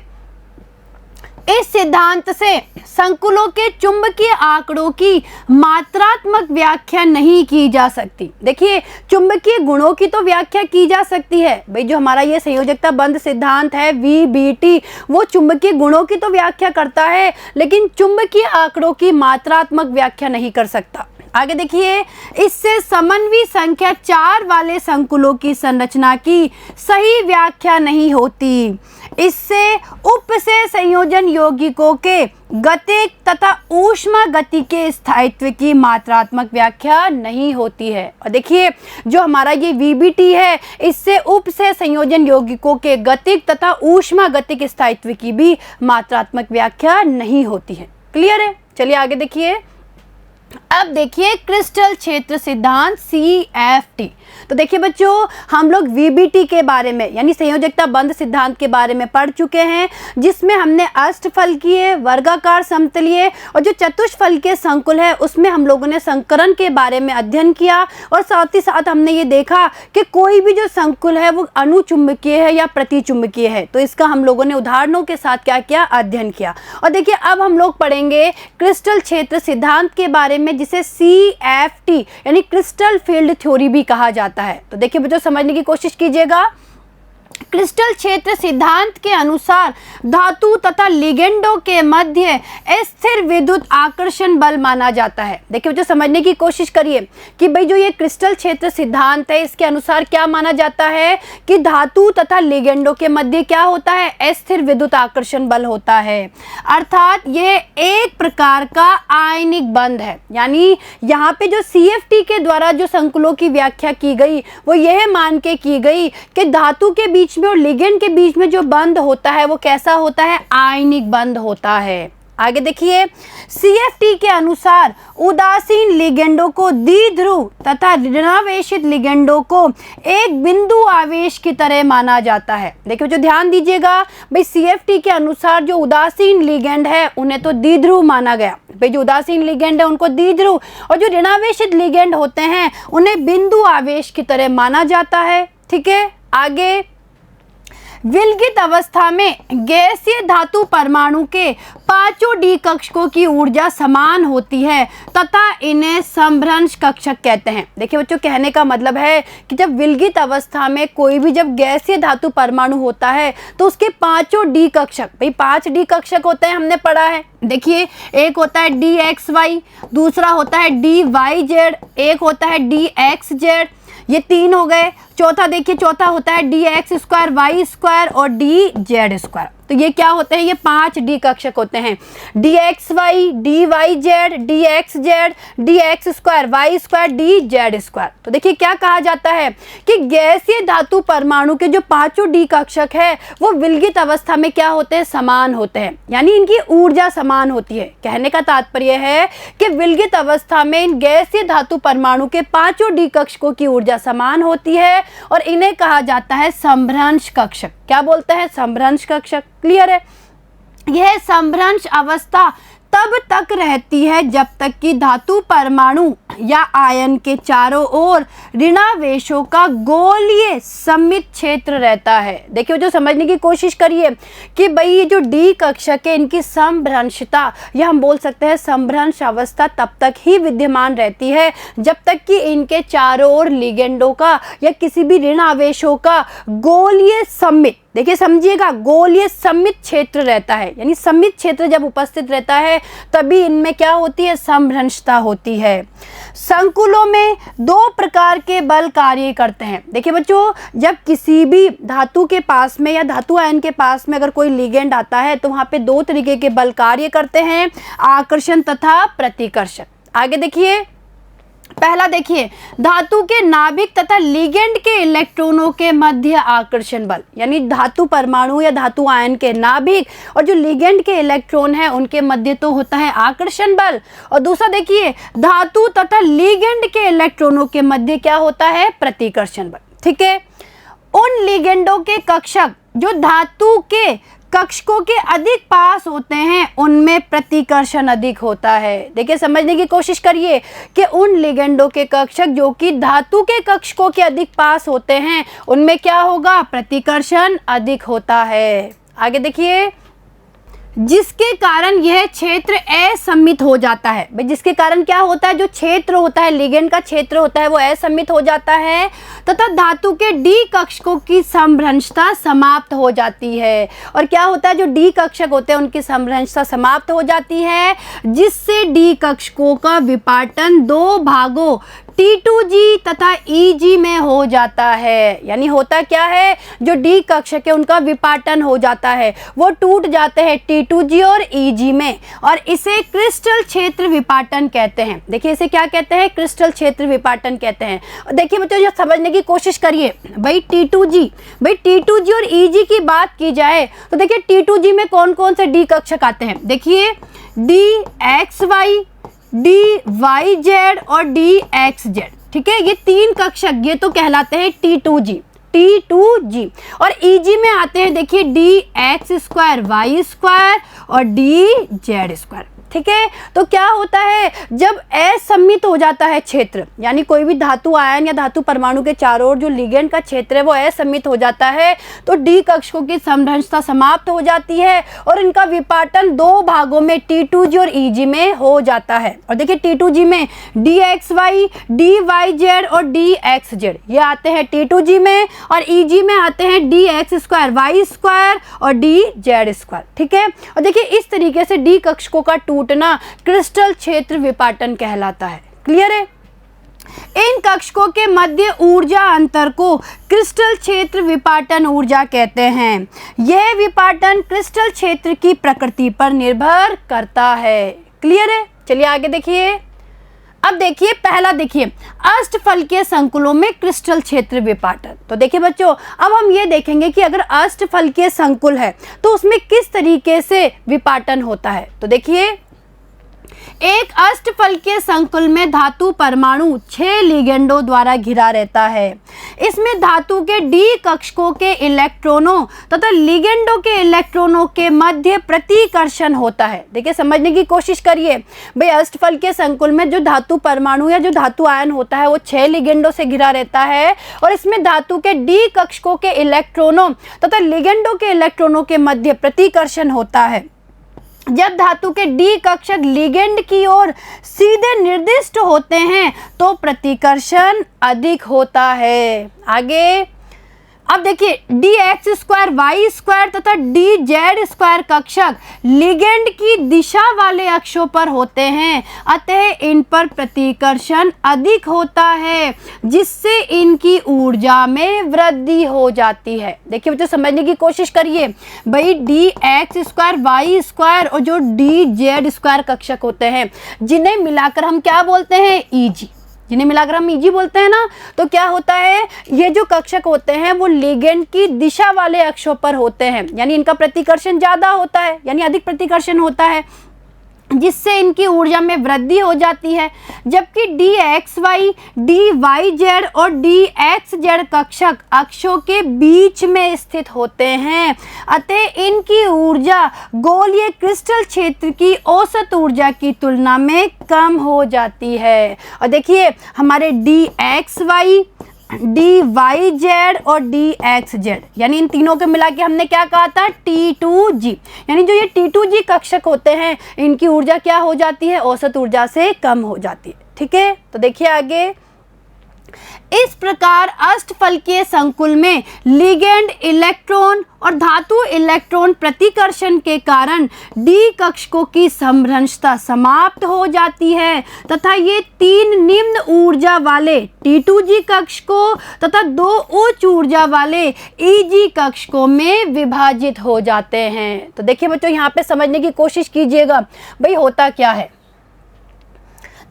इस सिद्धांत से संकुलों के चुंबकीय आंकड़ों की मात्रात्मक व्याख्या नहीं की जा सकती। देखिए चुंबकीय गुणों की तो व्याख्या की जा सकती है भाई, जो हमारा ये संयोजकता बंध सिद्धांत है VBT, वो चुंबकीय गुणों की तो व्याख्या करता है, लेकिन चुंबकीय आंकड़ों की मात्रात्मक व्याख्या नहीं कर सकता। आगे देखिए, इससे समन्वयी संख्या 4 वाले संकुलों की संरचना की सही व्याख्या नहीं होती। इससे उपसे संयोजन यौगिकों के गतिक तथा ऊष्मा गति के स्थायित्व की मात्रात्मक व्याख्या नहीं होती है। और देखिए जो हमारा ये VBT है, इससे उपसे संयोजन यौगिकों के गतिक तथा ऊष्मा गतिक स्थायित्व की भी मात्रात्मक व्याख्या नहीं होती है। क्लियर है, चलिए आगे देखिए। अब देखिए क्रिस्टल क्षेत्र सिद्धांत CFT। तो देखिए बच्चों, हम लोग VBT के बारे में यानी संयोजकता बंध सिद्धांत के बारे में पढ़ चुके हैं, जिसमें हमने अष्टफलकीय, वर्गाकार समतलीय और जो चतुष्फलकीय संकुल है उसमें हम लोगों ने संकरण के बारे में अध्ययन किया, और साथ ही साथ हमने ये देखा कि कोई भी जो संकुल है वो अनुचुंबकीय है या प्रतिचुंबकीय है, तो इसका हम लोगों ने उदाहरणों के साथ क्या किया, अध्ययन किया। और देखिए अब हम लोग पढ़ेंगे क्रिस्टल क्षेत्र सिद्धांत के बारे में, जिसे CFT यानी क्रिस्टल फील्ड थ्योरी भी कहा जाता है। तो देखिए बच्चों, समझने की कोशिश कीजिएगा। क्रिस्टल क्षेत्र सिद्धांत के अनुसार धातु तथा लिगेंडों के मध्य स्थिर विद्युत आकर्षण बल माना जाता है। देखिए बच्चों, समझने की कोशिश करिए कि भाई जो ये क्रिस्टल क्षेत्र सिद्धांत है, इसके अनुसार क्या माना जाता है कि धातु तथा लिगेंडों के मध्य क्या होता है, अस्थिर विद्युत आकर्षण बल होता है। अर्थात यह एक प्रकार का आयनिक बंध है। यानी यहाँ पे जो CFT के द्वारा जो संकुलों की व्याख्या की गई वो यह मान के की गई कि धातु के बीच में और लिगेंड के बीच में जो बंध होता है वो कैसा होता है, आयनिक बंध होता है। आगे देखिए, CFT के अनुसार उदासीन लिगेंडों को द्विध्रुव तथा ऋणावेशित लिगेंडों को एक बिंदु आवेश की तरह माना जाता है। देखिए जो ध्यान दीजिएगा भाई, CFT के अनुसार जो उदासीन लिगेंड है उन्हें तो द्विध्रुव माना गया। भाई जो उदासीन लिगेंड है उनको द्विध्रुव, और जो ऋणावेशित लिगेंड होते हैं उन्हें बिंदु आवेश की तरह माना जाता है। ठीक है, आगे विलगित अवस्था में गैसीय धातु परमाणु के पांचों डी कक्षकों की ऊर्जा समान होती है तथा इन्हें समभ्रंश कक्षक कहते हैं। देखिए बच्चों, कहने का मतलब है कि जब विलगित अवस्था में कोई भी जब गैसीय धातु परमाणु होता है तो उसके पांचों डी कक्षक, भाई 5 डी कक्षक होते हैं, हमने पढ़ा है। देखिए, एक होता है DXY, दूसरा होता है DYZ, एक होता है DXZ, ये 3 हो गए। चौथा देखिए, चौथा होता है DX² Y² और DZ²। तो ये क्या होते हैं, ये 5 डी कक्षक होते हैं। DXY, DYZ, DXZ, DX² Y² DZ²। तो देखिए क्या कहा जाता है कि गैसीय धातु परमाणु के जो 5 डी कक्षक है वो विलगित अवस्था में क्या होते हैं, समान होते हैं। यानी इनकी ऊर्जा समान होती है। कहने का तात्पर्य है कि विलगित अवस्था में इन गैसीय धातु परमाणु के 5 डी कक्षकों की ऊर्जा समान होती है और इन्हें कहा जाता है समभ्रंश कक्षक। क्या बोलते हैं, समभ्रंश कक्षक। क्लियर है। यह समभ्रंश अवस्था तब तक रहती है जब तक कि धातु परमाणु या आयन के चारों ओर ऋणावेशों का गोलीय सममित क्षेत्र रहता है। देखिए जो समझने की कोशिश करिए कि भाई ये जो डी कक्षक है इनकी समभ्रंशता या हम बोल सकते हैं समभ्रंश अवस्था तब तक ही विद्यमान रहती है जब तक कि इनके चारों ओर लिगेंडों का या किसी भी ऋण आवेशों का गोलीय सममित, देखिए समझिएगा, गोलीय सममित क्षेत्र रहता है। यानी सममित क्षेत्र जब उपस्थित रहता है तभी इनमें क्या होती है, समभ्रंशता होती है। संकुलों में 2 प्रकार के बल कार्य करते हैं। देखिए बच्चों, जब किसी भी धातु के पास में या धातु आयन के पास में अगर कोई लिगेंड आता है तो वहाँ पे 2 तरीके के बल कार्य करते हैं, आकर्षण तथा प्रतिकर्षण। आगे देखिए, पहला देखिए, धातु के नाभिक तथा लिगेंड के इलेक्ट्रॉनों के मध्य आकर्षण बल। यानी धातु परमाणु या धातु आयन के नाभिक और जो लिगेंड के इलेक्ट्रॉन है उनके मध्य तो होता है आकर्षण बल। और दूसरा देखिए, धातु तथा लिगेंड के इलेक्ट्रॉनों के मध्य क्या होता है, प्रतिकर्षण बल। ठीक है। उन लिगेंडों के कक्षक जो धातु के कक्षकों के अधिक पास होते हैं उनमें प्रतिकर्षण अधिक होता है। देखिए समझने की कोशिश करिए कि उन लिगेंडों के कक्षक जो कि धातु के कक्षकों के अधिक पास होते हैं उनमें क्या होगा, प्रतिकर्षण अधिक होता है। आगे देखिए, जिसके कारण यह क्षेत्र असममित हो जाता है। भाई जिसके कारण क्या होता है, जो क्षेत्र होता है, लिगेंड का क्षेत्र होता है वो असममित हो जाता है तथा धातु के डी कक्षकों की समभ्रंशता समाप्त हो जाती है। और क्या होता है, जो डी कक्षक होते हैं उनकी समभ्रंशता समाप्त हो जाती है जिससे डी कक्षकों का विपाटन 2 भागों T2G तथा EG में हो जाता है। यानी होता क्या है, जो डी कक्षक है उनका विपाटन हो जाता है, वो टूट जाते हैं T2G और EG में, और इसे क्रिस्टल क्षेत्र विपाटन कहते हैं। देखिए इसे क्या कहते हैं, क्रिस्टल क्षेत्र विपाटन कहते हैं। और देखिए बच्चों, ये समझने की कोशिश करिए, भाई T2G और EG की बात की जाए तो देखिए T2G में कौन कौन से डी कक्षक आते हैं। देखिए DXY, DYZ और DXZ। ठीक है, ये 3 कक्षक ये तो कहलाते हैं T2G। और EG में आते हैं देखिए DX² Y² और DZ²। ठीक है। तो क्या होता है, जब असममित हो जाता है क्षेत्र, यानी कोई भी धातु आयन या धातु परमाणु के चारों ओर जो लिगेंड का क्षेत्र है वो असममित हो जाता है, तो डी कक्षकों की समरंजता समाप्त हो जाती है और इनका विपाटन दो भागों में T2G और EG में हो जाता है। और देखिए T2G में DXY, DYZ और DXZ ये आते हैं T2G में, और EG में आते हैं DX² Y² और DZ²। ठीक है। और देखिए इस तरीके से डी कक्षकों का टूटना क्रिस्टल क्षेत्र विपाटन कहलाता है। क्लियर है। इन कक्षकों के मध्य ऊर्जा अंतर को क्रिस्टल क्षेत्र विपाटन ऊर्जा कहते हैं। यह विपाटन क्रिस्टल क्षेत्र की प्रकृति पर निर्भर करता है। क्लियर है। चलिए आगे देखिए। अब देखिए पहला, देखिए अष्टफलकीय संकुलों में क्रिस्टल क्षेत्र विपाटन। तो देखिए बच्चों, अब हम ये देखेंगे कि अगर अष्टफलकीय संकुल है तो उसमें किस तरीके से विपाटन होता है। तो देखिए एक अष्टफलकीय संकुल में धातु परमाणु 6 लिगेंडों द्वारा घिरा रहता है। इसमें धातु के डी कक्षकों के इलेक्ट्रॉनों तथा लिगेंडों के इलेक्ट्रॉनों के मध्य प्रतिकर्षण होता है। देखिए समझने की कोशिश करिए भाई, अष्टफलकीय संकुल में जो धातु परमाणु या जो धातु आयन होता है वो 6 लिगेंडों से घिरा रहता है, और इसमें धातु के डी कक्षकों के इलेक्ट्रॉनों तथा लिगेंडों के इलेक्ट्रॉनों के मध्य प्रतिकर्षण होता है। जब धातु के डी कक्षक लिगेंड की ओर सीधे निर्दिष्ट होते हैं तो प्रतिकर्षण अधिक होता है। आगे अब देखिए DX² Y² तथा DZ² कक्षक लिगेंड की दिशा वाले अक्षों पर होते हैं, अतः इन पर प्रतिकर्षण अधिक होता है, जिससे इनकी ऊर्जा में वृद्धि हो जाती है। देखिए बच्चों समझने की कोशिश करिए भाई, DX² Y² और जो DZ² कक्षक होते हैं जिन्हें मिलाकर हम क्या बोलते हैं, EG, जिन्हें मिलाकर हम EG बोलते हैं ना, तो क्या होता है, ये जो कक्षक होते हैं वो लिगेंड की दिशा वाले अक्षों पर होते हैं, यानी इनका प्रतिकर्षण ज़्यादा होता है, यानी अधिक प्रतिकर्षण होता है, जिससे इनकी ऊर्जा में वृद्धि हो जाती है। जबकि DXY, DYZ और DXZ कक्षक अक्षों के बीच में स्थित होते हैं, अतः इनकी ऊर्जा गोलीय क्रिस्टल क्षेत्र की औसत ऊर्जा की तुलना में कम हो जाती है। और देखिए हमारे DXY, DYZ और DXZ, यानी इन तीनों के मिला के हमने क्या कहा था, T2G, यानी जो ये T2G कक्षक होते हैं इनकी ऊर्जा क्या हो जाती है, औसत ऊर्जा से कम हो जाती है। ठीक है। तो देखिए आगे, इस प्रकार अष्टफलकीय संकुल में लिगेंड इलेक्ट्रॉन और धातु इलेक्ट्रॉन प्रतिकर्षण के कारण डी कक्षकों की समरंजता समाप्त हो जाती है तथा ये 3 निम्न ऊर्जा वाले T2G कक्षकों तथा 2 उच्च ऊर्जा वाले EG कक्षकों में विभाजित हो जाते हैं। तो देखिए बच्चों यहाँ पे समझने की कोशिश कीजिएगा भाई होता क्या है।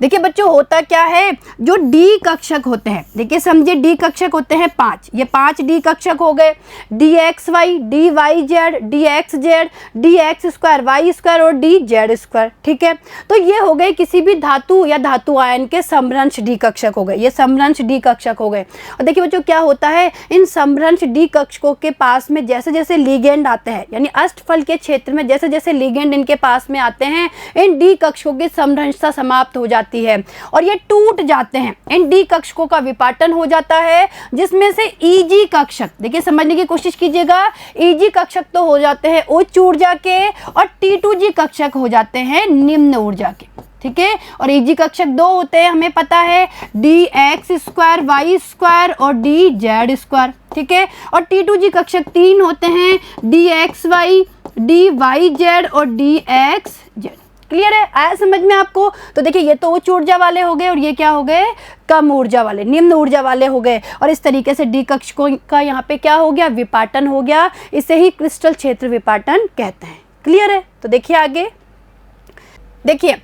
देखिए बच्चों होता क्या है, जो डी कक्षक होते हैं, देखिए समझिए डी कक्षक होते हैं 5, ये 5 डी कक्षक हो गए, DXY, DYZ, DXZ, DX² Y² और DZ²। ठीक है। तो ये हो गए किसी भी धातु या धातु आयन के समरंश डी कक्षक हो गए, ये समरंश डी कक्षक हो गए। और देखिए बच्चों क्या होता है, इन समरंश डी कक्षकों के पास में जैसे जैसे लिगेंड आते हैं, यानी अष्टफल के क्षेत्र में जैसे जैसे लिगेंड इनके पास में आते हैं, इन डी कक्षकों की समरंजता समाप्त हो जाती है और ये टूट जाते हैं। इन डी कक्षकों का विपाटन हो जाता है, जिसमें से EG कक्षक, देखिए समझने की कोशिश कीजिएगा, EG कक्षक तो हो जाते हैं उच्च ऊर्जा के और T2G कक्षक हो जाते हैं निम्न ऊर्जा के। ठीक है। और EG कक्षक 2 होते हैं, हमें पता है, DX² Y² और DZ²। ठीक है। और T2G कक्षक 3 होते हैं, DXY, DYZ और DXZ। क्लियर है, आया समझ में आपको। तो देखिए ये तो उच्च ऊर्जा वाले हो गए और ये क्या हो गए, कम ऊर्जा वाले, निम्न ऊर्जा वाले हो गए। और इस तरीके से डी कक्षकों का यहाँ पे क्या हो गया, विपाटन हो गया। इसे ही क्रिस्टल क्षेत्र विपाटन कहते हैं। क्लियर है। तो देखिए आगे, देखिए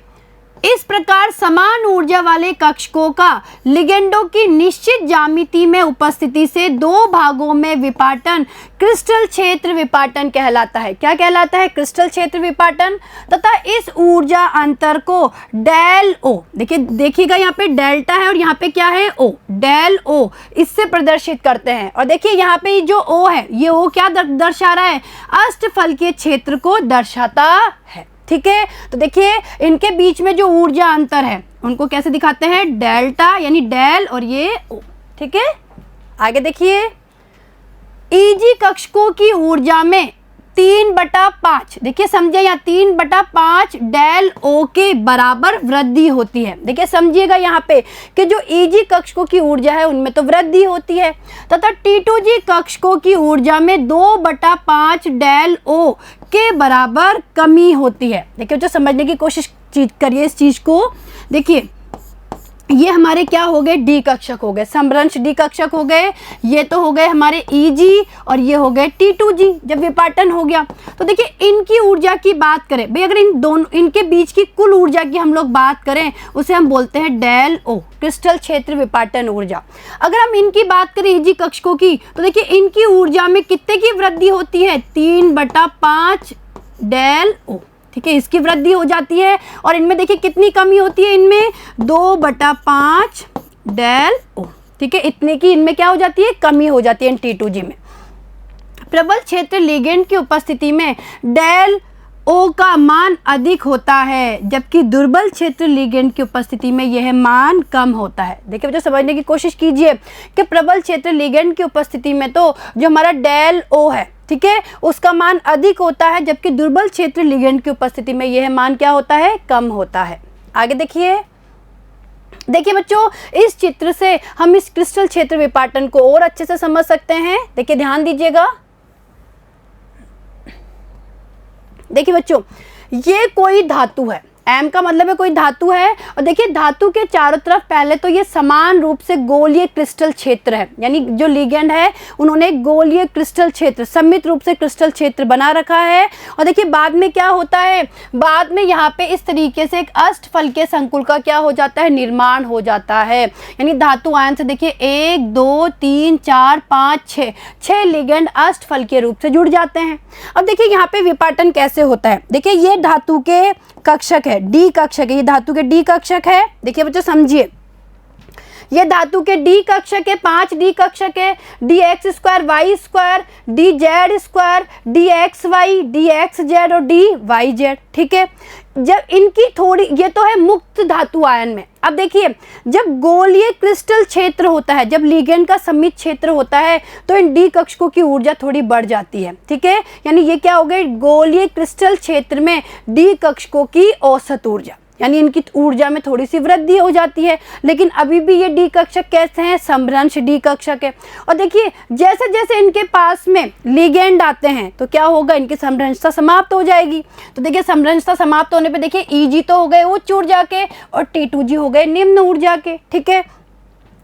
इस प्रकार समान ऊर्जा वाले कक्षकों का लिगेंडों की निश्चित ज्यामिति में उपस्थिति से 2 भागों में विपाटन क्रिस्टल क्षेत्र विपाटन कहलाता है। क्या कहलाता है, क्रिस्टल क्षेत्र विपाटन। तथा इस ऊर्जा अंतर को डेल ओ, देखिएगा यहाँ पे डेल्टा है और यहाँ पे क्या है, ओ, डेल ओ, इससे प्रदर्शित करते हैं। और देखिए यहाँ पे जो ओ है, ये ओ क्या दर्शा रहा है, अष्टफलकीय क्षेत्र को दर्शाता है। ठीक है। तो देखिए इनके बीच में जो ऊर्जा अंतर है उनको कैसे दिखाते हैं, डेल्टा, यानी डेल और ये ओ, ठीक है। आगे देखिए ईजी कक्षकों की ऊर्जा में 3/5, देखिए समझिए यहाँ 3/5 डेल ओ के बराबर वृद्धि होती है। देखिए समझिएगा यहाँ पे कि जो ईजी कक्षकों की ऊर्जा है उनमें तो वृद्धि होती है, तथा T2G कक्षकों की ऊर्जा में 2/5 डेल ओ के बराबर कमी होती है। देखिए जो समझने की कोशिश करिए इस चीज को। देखिए ये हमारे क्या हो गए, डी कक्षक हो गए, समभ्रंश डी कक्षक हो गए, ये तो हो गए हमारे ईजी और ये हो गए T2G। जब विपाटन हो गया तो देखिए इनकी ऊर्जा की बात करें भाई, अगर इन दोनों इनके बीच की कुल ऊर्जा की हम लोग बात करें उसे हम बोलते हैं डेल ओ, क्रिस्टल क्षेत्र विपाटन ऊर्जा। अगर हम इनकी बात करें ईजी कक्षकों की तो देखिए इनकी ऊर्जा में कितने की वृद्धि होती है, 3/5 डेल ओ, ठीक है, इसकी वृद्धि हो जाती है। और इनमें देखिए कितनी कमी होती है, इनमें 2/5 डेल ओ, ठीक है, इतने की इनमें क्या हो जाती है, कमी हो जाती है इन T2G में। प्रबल क्षेत्र लिगेंड की उपस्थिति में डेल ओ का मान अधिक होता है, जबकि दुर्बल क्षेत्र लिगेंड की उपस्थिति में यह मान कम होता है। देखिए बच्चों समझने की कोशिश कीजिए कि प्रबल क्षेत्र लिगेंड की उपस्थिति में तो जो हमारा डेल ओ है, ठीक है, उसका मान अधिक होता है, जबकि दुर्बल क्षेत्र लिगेंड की उपस्थिति में यह मान क्या होता है, कम होता है। आगे देखिए बच्चों इस चित्र से हम इस क्रिस्टल क्षेत्र विपाटन को और अच्छे से समझ सकते हैं। देखिए ध्यान दीजिएगा। देखिए बच्चों ये कोई धातु है, एम का मतलब है कोई धातु है, और देखिए धातु के चारों तरफ पहले तो ये समान रूप से गोलीय क्रिस्टल क्षेत्र है, यानी जो लिगेंड है उन्होंने गोलीय क्रिस्टल क्षेत्र, सममित रूप से क्रिस्टल क्षेत्र बना रखा है। और देखिए बाद में क्या होता है, बाद में यहाँ पे इस तरीके से एक अष्टफलकीय संकुल का क्या हो जाता है, निर्माण हो जाता है, यानी धातु आयन से देखिए 1 2 3 4 5 6 लिगेंड अष्टफलकीय रूप से जुड़ जाते हैं। अब देखिए यहाँ पे विपाटन कैसे होता है, देखिए ये धातु के कक्षक है, डी कक्षक है, ये धातु के डी कक्षक है। देखिए बच्चों समझिए ये धातु के डी कक्षक है, 5 डी कक्षक है, dx² y², dz², dxy, dxz और dyz, ठीक है। जब इनकी थोड़ी, ये तो है मुक्त धातु आयन में। अब देखिए जब गोलीय क्रिस्टल क्षेत्र होता है, जब लिगेंड का सममित क्षेत्र होता है तो इन डी कक्षकों की ऊर्जा थोड़ी बढ़ जाती है, ठीक है, यानी ये क्या हो गए, गोलीय क्रिस्टल क्षेत्र में डी कक्षकों की औसत ऊर्जा, यानी इनकी ऊर्जा में थोड़ी सी वृद्धि हो जाती है। लेकिन अभी भी ये डी कक्षक कैसे हैं, समभ्रंश डी कक्षक है। और देखिए जैसे जैसे इनके पास में लिगेंड आते हैं तो क्या होगा, इनकी समभ्रंशता समाप्त हो जाएगी। तो देखिए समभ्रंशता समाप्त होने पे देखिए ईजी तो हो गए उच्च ऊर्जा के और T2G हो गए निम्न ऊर्जा के, ठीक है।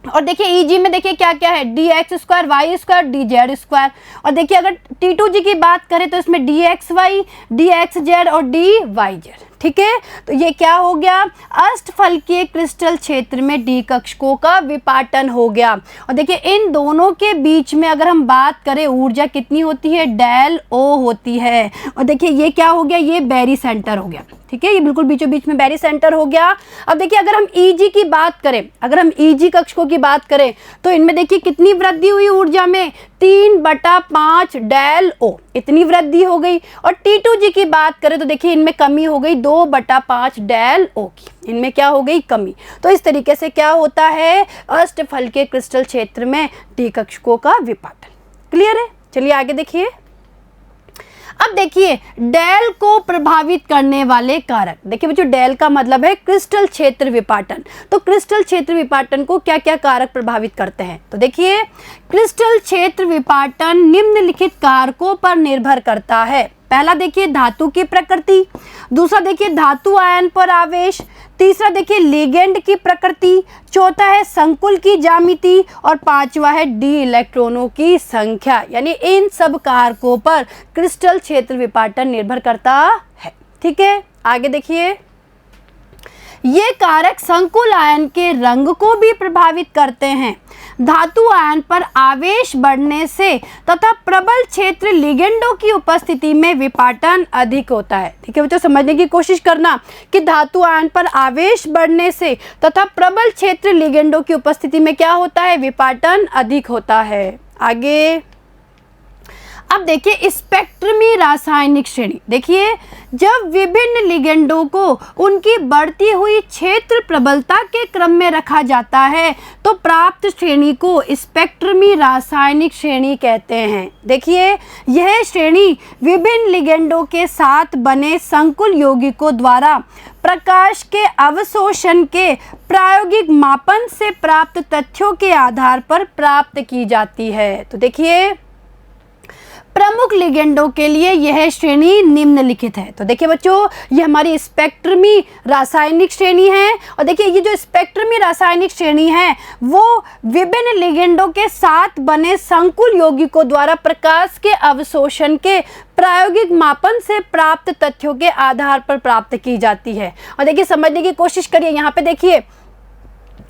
और देखिए ईजी में देखिए क्या क्या है, dx² y² dz²। और देखिए अगर T2G की बात करें तो इसमें dxy, dxz और dyz, ठीक है। तो ये क्या हो गया, अष्टफलकीय क्रिस्टल क्षेत्र में डी कक्षकों का विपाटन हो गया। और देखिए इन दोनों के बीच में अगर हम बात करें ऊर्जा कितनी होती है, डेल ओ होती है। और देखिए ये क्या हो गया, ये बैरी सेंटर हो गया, ठीक है, ये बिल्कुल बीचों बीच में बैरी सेंटर हो गया। अब देखिए अगर हम ईजी की बात करें, अगर हम ईजी कक्षकों की बात करें तो इनमें देखिए कितनी वृद्धि हुई ऊर्जा में, 3/5 डेल ओ, इतनी वृद्धि हो गई। और T2G की बात करें तो देखिए इनमें कमी हो गई 2/5 डेल ओ की, इनमें क्या हो गई, कमी। तो इस तरीके से क्या होता है, अष्टफलकीय क्रिस्टल क्षेत्र में डी कक्षकों का विपाटन। क्लियर है, चलिए आगे देखिए। अब देखिए डेल को प्रभावित करने वाले कारक। देखिए बच्चों डेल का मतलब है क्रिस्टल क्षेत्र विपाटन। तो क्रिस्टल क्षेत्र विपाटन को क्या क्या कारक प्रभावित करते हैं, तो देखिए क्रिस्टल क्षेत्र विपाटन निम्नलिखित कारकों पर निर्भर करता है। पहला देखिए धातु की प्रकृति, दूसरा देखिए धातु आयन पर आवेश, तीसरा देखिए लिगेंड की प्रकृति, चौथा है संकुल की ज्यामिति और पांचवा है डी इलेक्ट्रॉनों की संख्या। यानी इन सब कारकों पर क्रिस्टल क्षेत्र विपाटन निर्भर करता है, ठीक है। आगे देखिए ये कारक संकुल आयन के रंग को भी प्रभावित करते हैं। धातु आयन पर आवेश बढ़ने से तथा प्रबल क्षेत्र लिगेंडों की उपस्थिति में विपाटन अधिक होता है, ठीक है बच्चों, समझने की कोशिश करना कि धातु आयन पर आवेश बढ़ने से तथा प्रबल क्षेत्र लिगेंडों की उपस्थिति में क्या होता है, विपाटन अधिक होता है। आगे अब देखिए स्पेक्ट्रमी रासायनिक श्रेणी। देखिए जब विभिन्न लिगेंडों को उनकी बढ़ती हुई क्षेत्र प्रबलता के क्रम में रखा जाता है तो प्राप्त श्रेणी को स्पेक्ट्रमी रासायनिक श्रेणी कहते हैं। देखिए, यह श्रेणी विभिन्न लिगेंडों के साथ बने संकुल यौगिकों द्वारा प्रकाश के अवशोषण के प्रायोगिक मापन से प्राप्त तथ्यों के आधार पर प्राप्त की जाती है। तो देखिए, प्रमुख लिगेंडों के लिए यह श्रेणी निम्नलिखित है। तो देखिए बच्चों, ये हमारी स्पेक्ट्रमी रासायनिक श्रेणी है। और देखिए, ये जो स्पेक्ट्रमी रासायनिक श्रेणी है वो विभिन्न लिगेंडों के साथ बने संकुल यौगिकों द्वारा प्रकाश के अवशोषण के प्रायोगिक मापन से प्राप्त तथ्यों के आधार पर प्राप्त की जाती है। और देखिए, समझने की कोशिश करिए। यहाँ पे देखिए,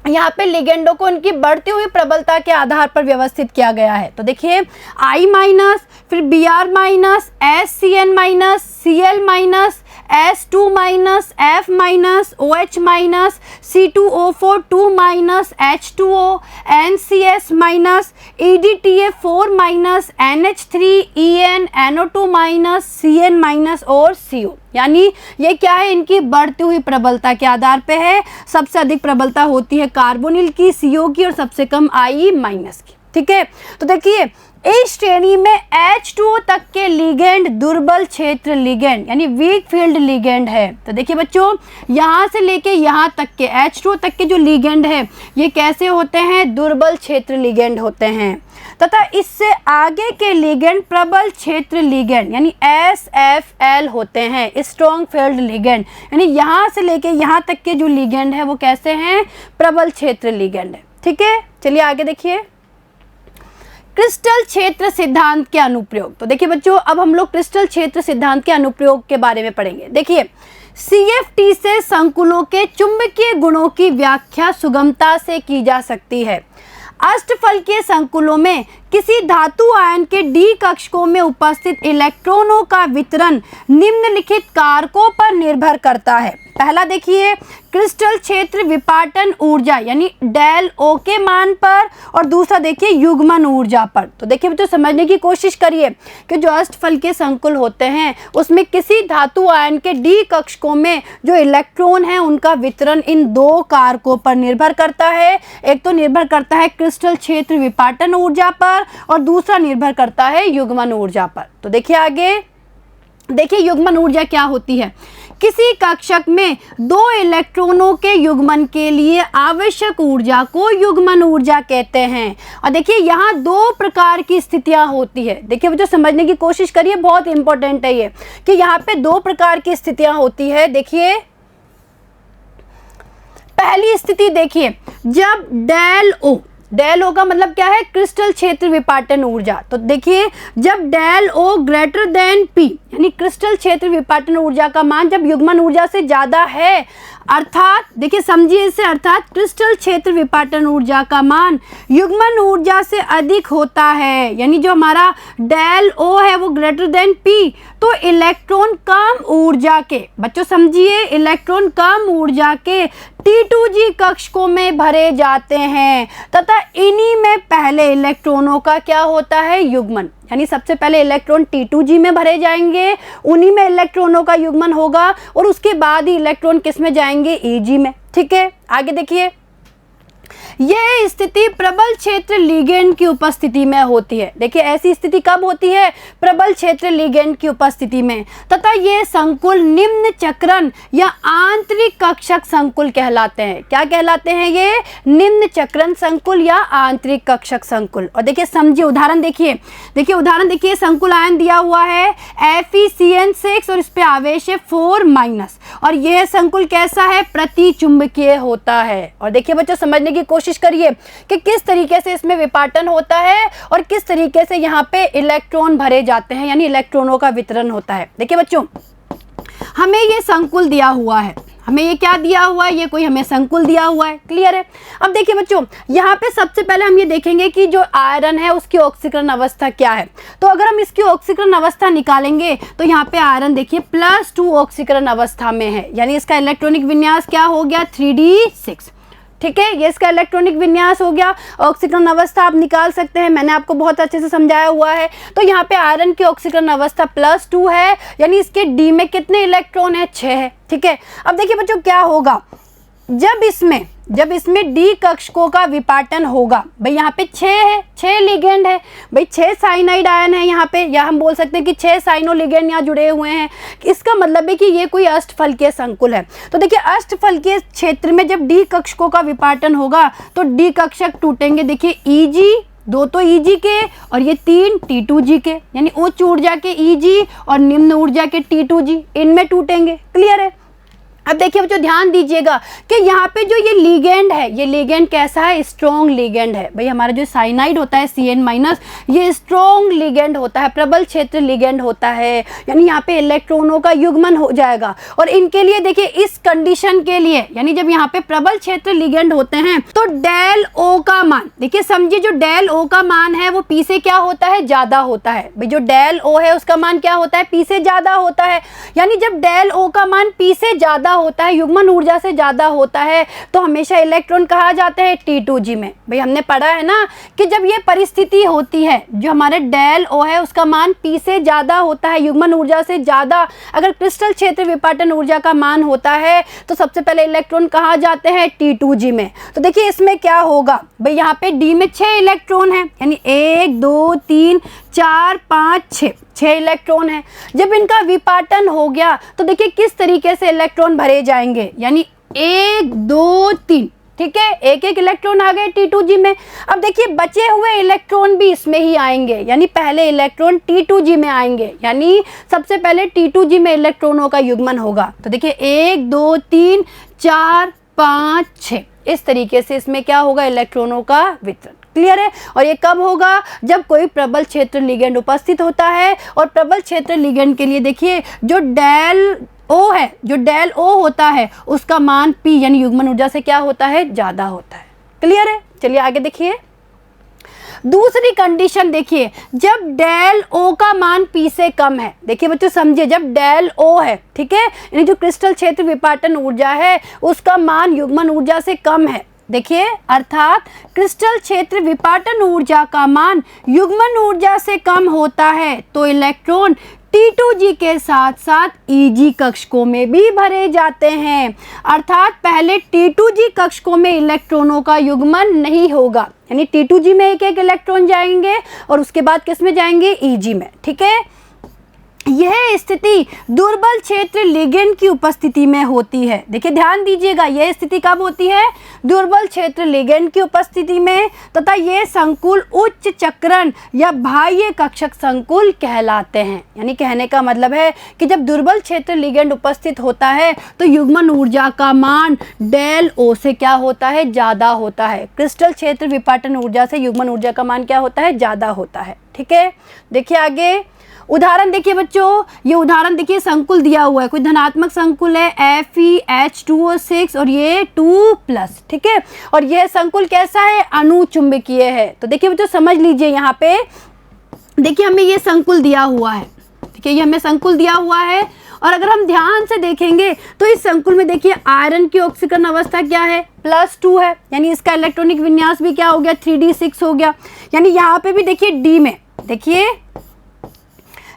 यहाँ पे लिगेंडों को उनकी बढ़ती हुई प्रबलता के आधार पर व्यवस्थित किया गया है। तो देखिए, I माइनस, फिर Br minus, SCN minus, Cl minus, S2 minus, F minus, OH minus, C2O4 2 minus, H2O, NCS minus, EDTA4 minus, NH3, EN, NO2 minus, CN minus और CO। यानी ये क्या है, इनकी बढ़ती हुई प्रबलता के आधार पे है। सबसे अधिक प्रबलता होती है कार्बोनिल की, CO की और सबसे कम I माइनस की। ठीक है, तो देखिए इस श्रेणी में H2O तक के लिगेंड दुर्बल क्षेत्र लिगेंड यानी वीक फील्ड लिगेंड है। तो देखिए बच्चों, यहाँ से लेके यहाँ तक के H2O तक के जो लिगेंड है ये कैसे होते हैं, दुर्बल क्षेत्र लिगेंड होते हैं। तथा इससे आगे के लिगेंड प्रबल क्षेत्र लिगेंड यानी SFL होते हैं, स्ट्रॉन्ग फील्ड लिगेंड। यानी यहाँ से लेके यहाँ तक के जो लिगेंड है वो कैसे हैं, प्रबल क्षेत्र लिगेंड है। ठीक है, चलिए आगे देखिए, क्रिस्टल क्षेत्र सिद्धांत के अनुप्रयोग। तो देखिए बच्चों, अब हम लोग क्रिस्टल क्षेत्र सिद्धांत के अनुप्रयोग के बारे में पढ़ेंगे। देखिए, CFT से संकुलों के चुंबकीय गुणों की व्याख्या सुगमता से की जा सकती है। अष्टफलकीय संकुलों में किसी धातु आयन के D कक्षकों में उपस्थित इलेक्ट्रॉनों का वितरण निम्नलिखित कारकों पर निर्भर करता है। पहला देखिए, क्रिस्टल क्षेत्र विपाटन ऊर्जा यानी डेल O के मान पर, और दूसरा देखिए युग्मन ऊर्जा पर। तो देखिए बच्चों, समझने की कोशिश करिए कि जो अष्टफलकीय संकुल होते हैं उसमें किसी धातु आयन के D कक्षकों में जो इलेक्ट्रॉन है उनका वितरण इन दो कारकों पर निर्भर करता है। एक तो निर्भर करता है क्रिस्टल क्षेत्र विपाटन ऊर्जा पर और दूसरा निर्भर करता है युग्मन ऊर्जा पर। तो देखिए आगे, देखिए युग्मन ऊर्जा क्या होती है। किसी कक्षक में दो इलेक्ट्रॉनों के युग्मन के लिए आवश्यक ऊर्जा को युग्मन ऊर्जा कहते हैं। और देखिए यहाँ दो प्रकार की स्थितियां होती है। देखिए बच्चों, समझने की कोशिश करिए, बहुत इंपॉर्टेंट है ये कि यहाँ पे दो प्रकार की स्थितियां होती है। देखिए, पहली स्थिति देखिए, जब डेल O का मतलब क्या है, क्रिस्टल क्षेत्र विपाटन ऊर्जा। तो देखिए, जब del O greater than P यानी क्रिस्टल क्षेत्र विपाटन ऊर्जा का मान जब युग्मन ऊर्जा से ज़्यादा है, अर्थात देखिए समझिए इसे, अर्थात क्रिस्टल क्षेत्र विपाटन ऊर्जा का मान युग्मन ऊर्जा से अधिक होता है, यानी जो हमारा डेल O है वो ग्रेटर देन P, तो इलेक्ट्रॉन कम ऊर्जा के, बच्चों समझिए, इलेक्ट्रॉन कम ऊर्जा के T2G कक्षकों में भरे जाते हैं तथा इन्हीं में पहले इलेक्ट्रॉनों का क्या होता है, युग्मन। यानी सबसे पहले इलेक्ट्रॉन T2G में भरे जाएंगे, उन्हीं में इलेक्ट्रॉनों का युग्मन होगा और उसके बाद ही इलेक्ट्रॉन किस में जाएंगे, Eg में। ठीक है, आगे देखिए, यह स्थिति प्रबल क्षेत्र लिगेंड की उपस्थिति में होती है। देखिए ऐसी स्थिति कब होती है, प्रबल क्षेत्र लिगेंड की उपस्थिति में, तथा ये संकुल निम्न चक्रण या आंतरिक कक्षक संकुल कहलाते हैं। क्या कहलाते हैं ये, निम्न चक्रण संकुल या आंतरिक कक्षक संकुल। और देखिए समझिए, उदाहरण देखिए, उदाहरण देखिए, संकुल आयन दिया हुआ है FeCN6 और इस पे आवेश है 4- और यह संकुल कैसा है, प्रति चुंबकीय होता है। और देखिए बच्चों, समझने की कोशिश करिए कि किस तरीके से इसमें विपाटन होता है और किस तरीके से यहाँ पे इलेक्ट्रॉन भरे जाते हैं, यानी इलेक्ट्रॉनों का वितरण होता है। देखिए बच्चों, हमें ये संकुल दिया हुआ है, हमें ये क्या दिया हुआ है, ये कोई हमें संकुल दिया हुआ है, क्लियर है। अब देखिए बच्चों, यहाँ पे सबसे पहले हम ये देखेंगे कि जो आयरन है उसकी ऑक्सीकरण अवस्था क्या है। तो अगर हम इसकी ऑक्सीकरण अवस्था निकालेंगे तो यहाँ पे आयरन देखिए +2 ऑक्सीकरण अवस्था में है, यानी इसका इलेक्ट्रॉनिक विन्यास क्या हो गया, 3d6। ठीक है, ये इसका इलेक्ट्रॉनिक विन्यास हो गया। ऑक्सीकरण अवस्था आप निकाल सकते हैं, मैंने आपको बहुत अच्छे से समझाया हुआ है। तो यहाँ पे आयरन की ऑक्सीकरण अवस्था +2 है, यानी इसके डी में कितने इलेक्ट्रॉन है? 6 है। ठीक है, अब देखिए बच्चों क्या होगा जब इसमें डी कक्षकों का विपाटन होगा। भाई यहाँ पे 6 है, 6 लिगेंड है, भाई 6 साइनाइड आयन है यहाँ पे, या हम बोल सकते हैं कि 6 साइनो लिगेंड यहाँ जुड़े हुए हैं। इसका मतलब है कि ये कोई अष्टफलकीय संकुल है। तो देखिए अष्टफलकीय क्षेत्र में जब डी कक्षकों का विपाटन होगा तो डी कक्षक टूटेंगे। देखिए Eg, 2 तो Eg के और ये 3 T2G के, यानी उच्च ऊर्जा के Eg और निम्न ऊर्जा के T2G, इनमें टूटेंगे। क्लियर है? अब देखिए बच्चों ध्यान दीजिएगा कि यहाँ पे जो ये लिगेंड है, ये लिगेंड कैसा है? स्ट्रॉन्ग लिगेंड है। भाई हमारा जो साइनाइड होता है Cn-, ये स्ट्रॉन्ग लिगेंड होता है, प्रबल क्षेत्र लिगेंड होता है, यानी यहाँ पे इलेक्ट्रॉनों का युग्मन हो जाएगा। और इनके लिए देखिए इस कंडीशन के लिए, यानी जब यहाँ पे प्रबल क्षेत्र लिगेंड होते हैं तो डेल O का मान, देखिए समझिए जो डेल O का मान है वो P से क्या होता है? ज़्यादा होता है। भाई जो डेल O है उसका मान क्या होता है? P से ज़्यादा होता है। यानी जब डेल O का मान P से ज़्यादा होता है, युग्मन ऊर्जा से ज्यादा होता है, तो हमेशा इलेक्ट्रॉन कहा जाते हैं T2G में। भाई हमने पढ़ा है ना कि जब ये परिस्थिति होती है, जो हमारे डेल O है उसका मान P से ज्यादा होता है, युग्मन ऊर्जा से ज्यादा, अगर क्रिस्टल क्षेत्र विपाटन ऊर्जा का मान होता है तो सबसे पहले इलेक्ट्रॉन कहा जाते हैं T2G में। तो देखिए इसमें क्या होगा? भाई यहाँ पे D में 6 इलेक्ट्रॉन है, यानी 1 2 3 4 5 6 इलेक्ट्रॉन है। जब इनका विपाटन हो गया तो देखिए किस तरीके से इलेक्ट्रॉन भरे जाएंगे, यानी 1 2 3, ठीक है, एक एक इलेक्ट्रॉन आ गए T2G में। अब देखिए बचे हुए इलेक्ट्रॉन भी इसमें ही आएंगे, यानी पहले इलेक्ट्रॉन T2G में आएंगे, यानी सबसे पहले T2G में इलेक्ट्रॉनों का युग्मन होगा। तो देखिए 1 2 3 4 5 6, इस तरीके से इसमें क्या होगा? इलेक्ट्रॉनों का वितरण। क्लियर है? और ये कब होगा? जब कोई प्रबल क्षेत्र लिगेंड उपस्थित होता है। और प्रबल क्षेत्र लिगेंड के लिए देखिए जो डेल O होता है उसका मान P, यानी युग्मन ऊर्जा से क्या होता है? ज्यादा होता है। क्लियर है? चलिए आगे देखिए दूसरी कंडीशन। देखिए जब डेल O का मान P से कम है, देखिए बच्चों समझिए, जब डेल O है, ठीक है, यानी जो क्रिस्टल क्षेत्र विपाटन ऊर्जा है उसका मान युग्मन ऊर्जा से कम है। देखिए अर्थात क्रिस्टल क्षेत्र विपाटन ऊर्जा का मान युग्मन ऊर्जा से कम होता है तो इलेक्ट्रॉन T2G के साथ साथ Eg कक्षकों में भी भरे जाते हैं। अर्थात पहले T2G कक्षकों में इलेक्ट्रॉनों का युग्मन नहीं होगा, यानी T2G में एक एक इलेक्ट्रॉन जाएंगे और उसके बाद किस में जाएंगे? Eg में। ठीक है, यह स्थिति दुर्बल क्षेत्र लिगेंड की उपस्थिति में होती है। देखिए ध्यान दीजिएगा, यह स्थिति कब होती है? दुर्बल क्षेत्र लिगेंड की उपस्थिति में, तथा ये संकुल उच्च चक्रण या बाह्य कक्षक संकुल कहलाते हैं। यानी कहने का मतलब है कि जब दुर्बल क्षेत्र लिगेंड उपस्थित होता है तो युग्मन ऊर्जा का मान डेल O से क्या होता है? ज्यादा होता है। क्रिस्टल क्षेत्र विपाटन ऊर्जा से युग्मन ऊर्जा का मान क्या होता है? ज्यादा होता है। ठीक है, देखिए आगे उदाहरण देखिए बच्चों, ये उदाहरण देखिए संकुल दिया हुआ है, कोई धनात्मक संकुल है FeH2O6 और ये 2+, ठीक है, और यह संकुल कैसा है? अनुचुंबकीय है। तो देखिए बच्चों समझ लीजिए, यहाँ पे देखिए हमें ये संकुल दिया हुआ है, ठीक है, ये हमें संकुल दिया हुआ है। और अगर हम ध्यान से देखेंगे तो इस संकुल में देखिए आयरन की ऑक्सीकरण अवस्था क्या है? +2 है, यानी इसका इलेक्ट्रॉनिक विन्यास भी क्या हो गया? 3D6 हो गया। यानी यहाँ पे भी देखिए D में, देखिए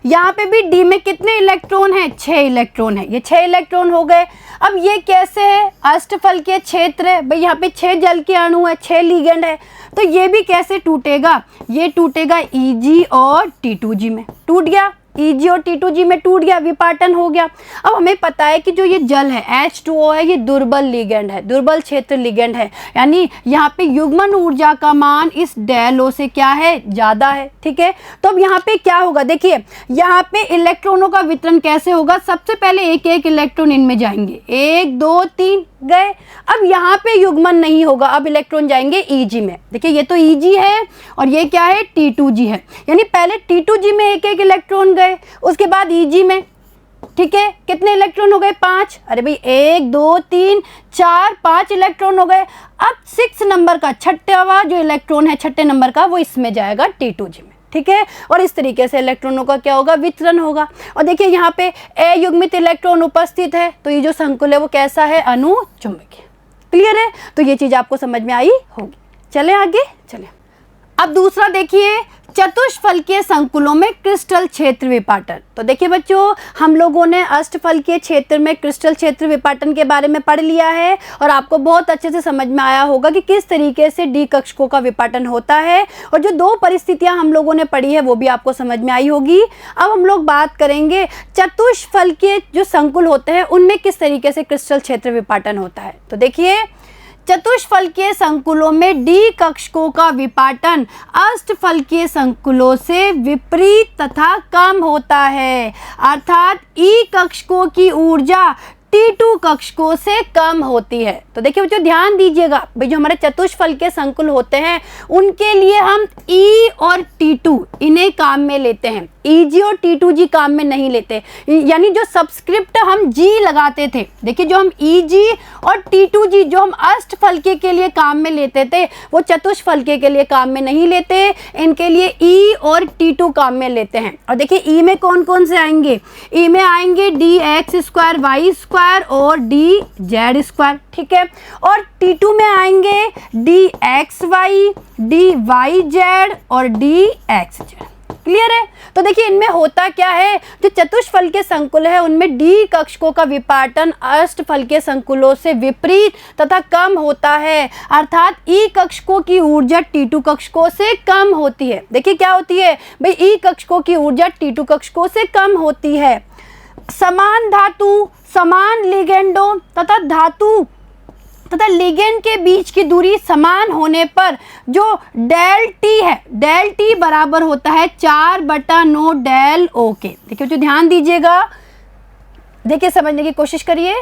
यहाँ पे भी D में कितने इलेक्ट्रॉन हैं? 6 इलेक्ट्रॉन है, ये 6 इलेक्ट्रॉन हो गए। अब ये कैसे है? अष्टफलकीय क्षेत्र है, भाई यहाँ पे 6 जल के अणु है, 6 लिगेंड है, तो ये भी कैसे टूटेगा? ये टूटेगा Eg और T2G में। टूट गया, Eg और T2G में टूट गया, विपाटन हो गया। अब हमें पता है कि जो ये जल है H2O है, ये दुर्बल लिगेंड है, दुर्बल क्षेत्र लिगेंड है, यानी यहाँ पे युग्मन ऊर्जा का मान इस डेल O से क्या है? ज्यादा है। ठीक है, तो अब यहाँ पे क्या होगा? देखिए यहाँ पे इलेक्ट्रॉनों का वितरण कैसे होगा? सबसे पहले एक एक इलेक्ट्रॉन इनमें जाएंगे, 1 2 3 गए। अब यहाँ पे युग्मन नहीं होगा, अब इलेक्ट्रॉन जाएंगे Eg में। देखिए ये तो Eg है और ये क्या है? T2G है, यानी पहले T2G में एक एक इलेक्ट्रॉन गए, उसके बाद Eg में। ठीक है, कितने इलेक्ट्रॉन हो गए? 5। अरे भाई 1 2 3 4 5 इलेक्ट्रॉन हो गए। अब 6 नंबर का छठवां जो इलेक्ट्रॉन है, छठे नंबर का, वो इसमें जाएगा T2G में। ठीक है, और इस तरीके से इलेक्ट्रॉनों का क्या होगा? वितरण होगा। और देखिए यहाँ पे अयुग्मित इलेक्ट्रॉन उपस्थित है, तो ये जो संकुल है वो कैसा है? अनुचुंबकीय। क्लियर है? तो ये चीज़ आपको समझ में आई होगी। चलें आगे, चलें। अब दूसरा देखिए, चतुष्फलकीय संकुलों में क्रिस्टल क्षेत्र विपाटन। तो देखिए बच्चों, हम लोगों ने अष्टफलकीय क्षेत्र में क्रिस्टल क्षेत्र विपाटन के बारे में पढ़ लिया है और आपको बहुत अच्छे से समझ में आया होगा कि किस तरीके से डी कक्षकों का विपाटन होता है, और जो दो परिस्थितियां हम लोगों ने पढ़ी है वो भी आपको समझ में आई होगी। अब हम लोग बात करेंगे चतुष्फलकीय जो संकुल होते हैं उनमें किस तरीके से क्रिस्टल क्षेत्र विपाटन होता है। तो देखिए, चतुष्फलकीय संकुलों में डी कक्षकों का विपाटन अष्टफलकीय संकुलों से विपरीत तथा कम होता है, अर्थात ई कक्षकों की ऊर्जा T2 कक्षकों से कम होती है। तो देखिए बच्चों, ध्यान दीजिएगा भाई, जो हमारे चतुष्फलकीय संकुल होते हैं उनके लिए हम E और T2 इन्हें काम में लेते हैं, EG और T2G काम में नहीं लेते। यानी जो सबस्क्रिप्ट हम G लगाते थे, देखिए जो हम EG और T2G जो हम अष्टफलकीय के लिए काम में लेते थे वो चतुष्फलकीय के लिए काम में नहीं लेते, इनके लिए E और T2 काम में लेते हैं। और देखिए E में कौन कौन से आएंगे, E में आएंगे dx स्क्वायर वाई स्क्वायर और dz², ठीक है। और T2 में आएंगे dxy, dyz और dxz। क्लियर है? तो देखिए इनमें होता क्या है, जो चतुष्फलकीय संकुल है उनमें डी कक्षकों का विपाटन अष्टफलकीय संकुलों से विपरीत तथा कम होता है, अर्थात ई कक्षकों की ऊर्जा T2 कक्षकों से कम होती है। देखिए क्या होती है भाई, ई कक्षकों की ऊर्जा T2 कक्षकों से कम होती है। समान धातु, समान लिगेंडों तथा धातु तथा लिगेंड के बीच की दूरी समान होने पर जो डेल टी है, डेल टी बराबर होता है 4/9 डेल ओ के। देखिए जो ध्यान दीजिएगा, देखिए समझने की कोशिश करिए।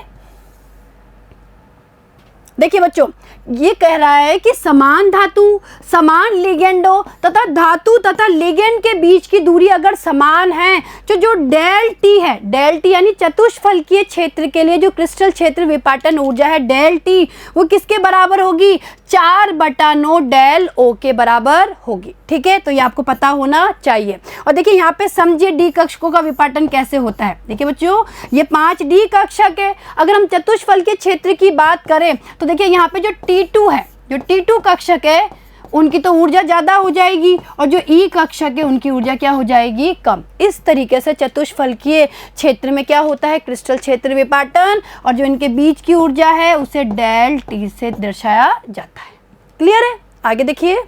देखिए बच्चों, ये कह रहा है कि समान धातु, समान लिगेंडों तथा धातु तथा लिगेंड के बीच की दूरी अगर समान है तो जो डेल टी है, डेल टी यानी चतुष्फलकीय क्षेत्र के लिए जो क्रिस्टल क्षेत्र विपाटन ऊर्जा है डेल टी, वो किसके बराबर होगी, 4/9 डेल ओ के बराबर होगी। ठीक है, तो ये आपको पता होना चाहिए। और देखिए यहाँ पे समझिए डी कक्षकों का विपाटन कैसे होता है। देखिए बच्चों, ये 5 डी कक्षक है। अगर हम चतुष्फलकीय क्षेत्र की बात करें तो देखिए यहाँ पे जो T2 है, जो T2 कक्षक है उनकी तो ऊर्जा ज़्यादा हो जाएगी और जो ई कक्षक है उनकी ऊर्जा क्या हो जाएगी, कम। इस तरीके से चतुष्फलकीय क्षेत्र में क्या होता है, क्रिस्टल क्षेत्र विपाटन, और जो इनके बीच की ऊर्जा है उसे डेल टी से दर्शाया जाता है। क्लियर है? आगे देखिए,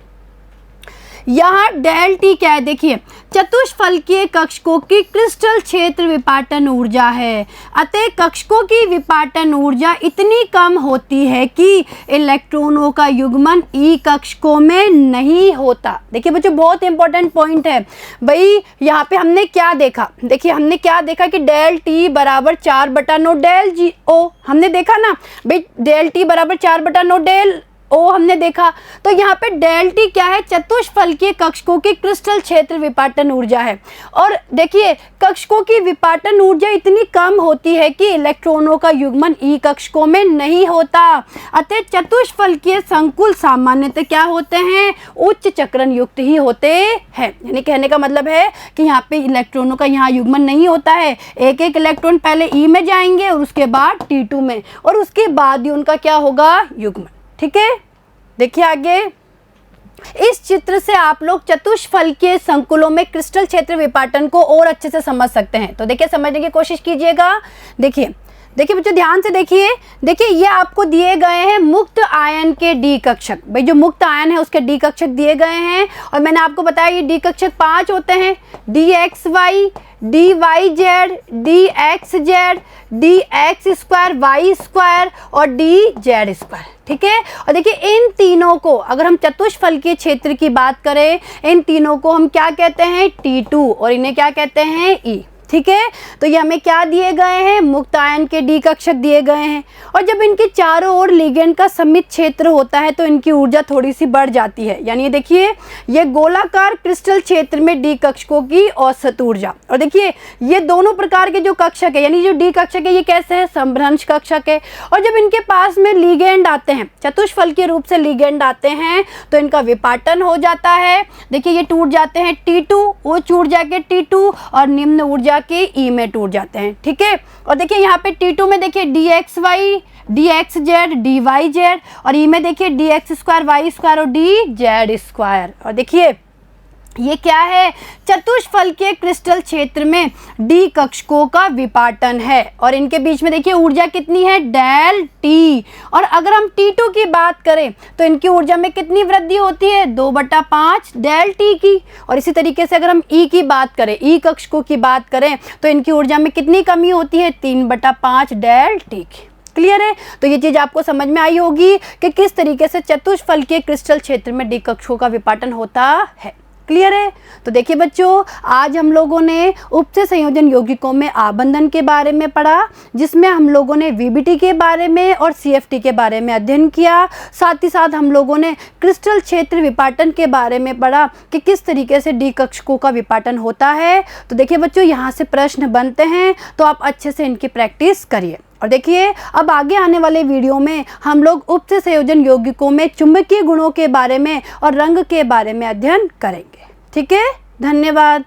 यहाँ डेल टी क्या है, देखिए चतुष्फलकीय कक्षकों की क्रिस्टल क्षेत्र विपाटन ऊर्जा है, अतः कक्षकों की विपाटन ऊर्जा इतनी कम होती है कि इलेक्ट्रॉनों का युग्मन ई कक्षकों में नहीं होता। देखिए बच्चों, बहुत इंपॉर्टेंट पॉइंट है भाई। यहाँ पे हमने क्या देखा, देखिए हमने क्या देखा कि डेल टी बराबर 4/9 डेल जी ओ, हमने देखा ना भाई, डेल टी बराबर 4/9 डेल ओ हमने देखा। तो यहाँ पे डेल टी क्या है, चतुष्फलकीय कक्षकों की क्रिस्टल क्षेत्र विपाटन ऊर्जा है। और देखिए कक्षकों की विपाटन ऊर्जा इतनी कम होती है कि इलेक्ट्रॉनों का युग्मन ई कक्षकों में नहीं होता, अतः चतुष्फलकीय संकुल सामान्यतः क्या होते हैं, उच्च चक्रण युक्त ही होते हैं। यानी कहने का मतलब है कि यहाँ पे इलेक्ट्रॉनों का यहाँ युग्मन नहीं होता है, एक एक इलेक्ट्रॉन पहले ई में जाएंगे और उसके बाद T2 में, और उसके बाद ही उनका क्या होगा, युग्मन। ठीक है, देखिए आगे, इस चित्र से आप लोग चतुष्फलकीय संकुलों में क्रिस्टल क्षेत्र विपाटन को और अच्छे से समझ सकते हैं। तो देखिए समझने की कोशिश कीजिएगा। देखिए देखिए बच्चों, ध्यान से देखिए। देखिए ये आपको दिए गए हैं मुक्त आयन के डी कक्षक। भाई जो मुक्त आयन है उसके डी कक्षक दिए गए हैं, और मैंने आपको बताया ये डी कक्षक 5 होते हैं, dxy, dyz, dxz, dx² y² और dz²। ठीक है, और देखिए इन तीनों को अगर हम चतुष्फलकीय क्षेत्र की बात करें, इन तीनों को हम क्या कहते हैं, T2, और इन्हें क्या कहते हैं, E। ठीक है, तो ये हमें क्या दिए गए हैं, मुक्त आयन के डी कक्षक दिए गए हैं। और जब इनके चारों ओर लिगेंड का समित क्षेत्र होता है तो इनकी ऊर्जा थोड़ी सी बढ़ जाती है। यानी ये देखिए, ये गोलाकार क्रिस्टल क्षेत्र में डी कक्षकों की औसत ऊर्जा, और देखिए ये दोनों प्रकार के जो कक्षक है, यानी जो डी कक्षक है ये कैसे है, समभ्रंश कक्षक है। और जब इनके पास में लिगेंड आते हैं, चतुष्फलकीय रूप से लिगेंड आते हैं, तो इनका विपाटन हो जाता है। देखिए ये टूट जाते हैं T2, उच्च ऊर्जा के T2, और निम्न ऊर्जा जाके ई में टूट जाते हैं, ठीक है। और देखिए यहाँ पे T2 में देखिए dxy, dxz, dyz, और ई में देखिए dx स्क्वायर वाई स्क्वायर और dz स्क्वायर। और देखिए ये क्या है, चतुष्फल के क्रिस्टल क्षेत्र में डी कक्षकों का विपाटन है, और इनके बीच में देखिए ऊर्जा कितनी है, डेल टी। और अगर हम T2 की बात करें तो इनकी ऊर्जा में कितनी वृद्धि होती है, 2/5 डेल टी की। और इसी तरीके से अगर हम ई की बात करें, ई कक्षकों की बात करें तो इनकी ऊर्जा में कितनी कमी होती है, 3/5 डेल टी की। क्लियर है। तो ये चीज आपको समझ में आई होगी कि किस तरीके से चतुष्फल के क्रिस्टल क्षेत्र में डी कक्षकों का विपाटन होता है। क्लियर है। तो देखिए बच्चों, आज हम लोगों ने उपसे संयोजन यौगिकों में आबंधन के बारे में पढ़ा, जिसमें हम लोगों ने वीबीटी के बारे में और सीएफटी के बारे में अध्ययन किया। साथ ही साथ हम लोगों ने क्रिस्टल क्षेत्र विपाटन के बारे में पढ़ा कि किस तरीके से डी कक्षकों का विपाटन होता है। तो देखिए बच्चों, यहाँ से प्रश्न बनते हैं, तो आप अच्छे से इनकी प्रैक्टिस करिए। और देखिए अब आगे आने वाले वीडियो में हम लोग उपसे संयोजन यौगिकों में चुंबकीय गुणों के बारे में और रंग के बारे में अध्ययन करेंगे। ठीक है, धन्यवाद।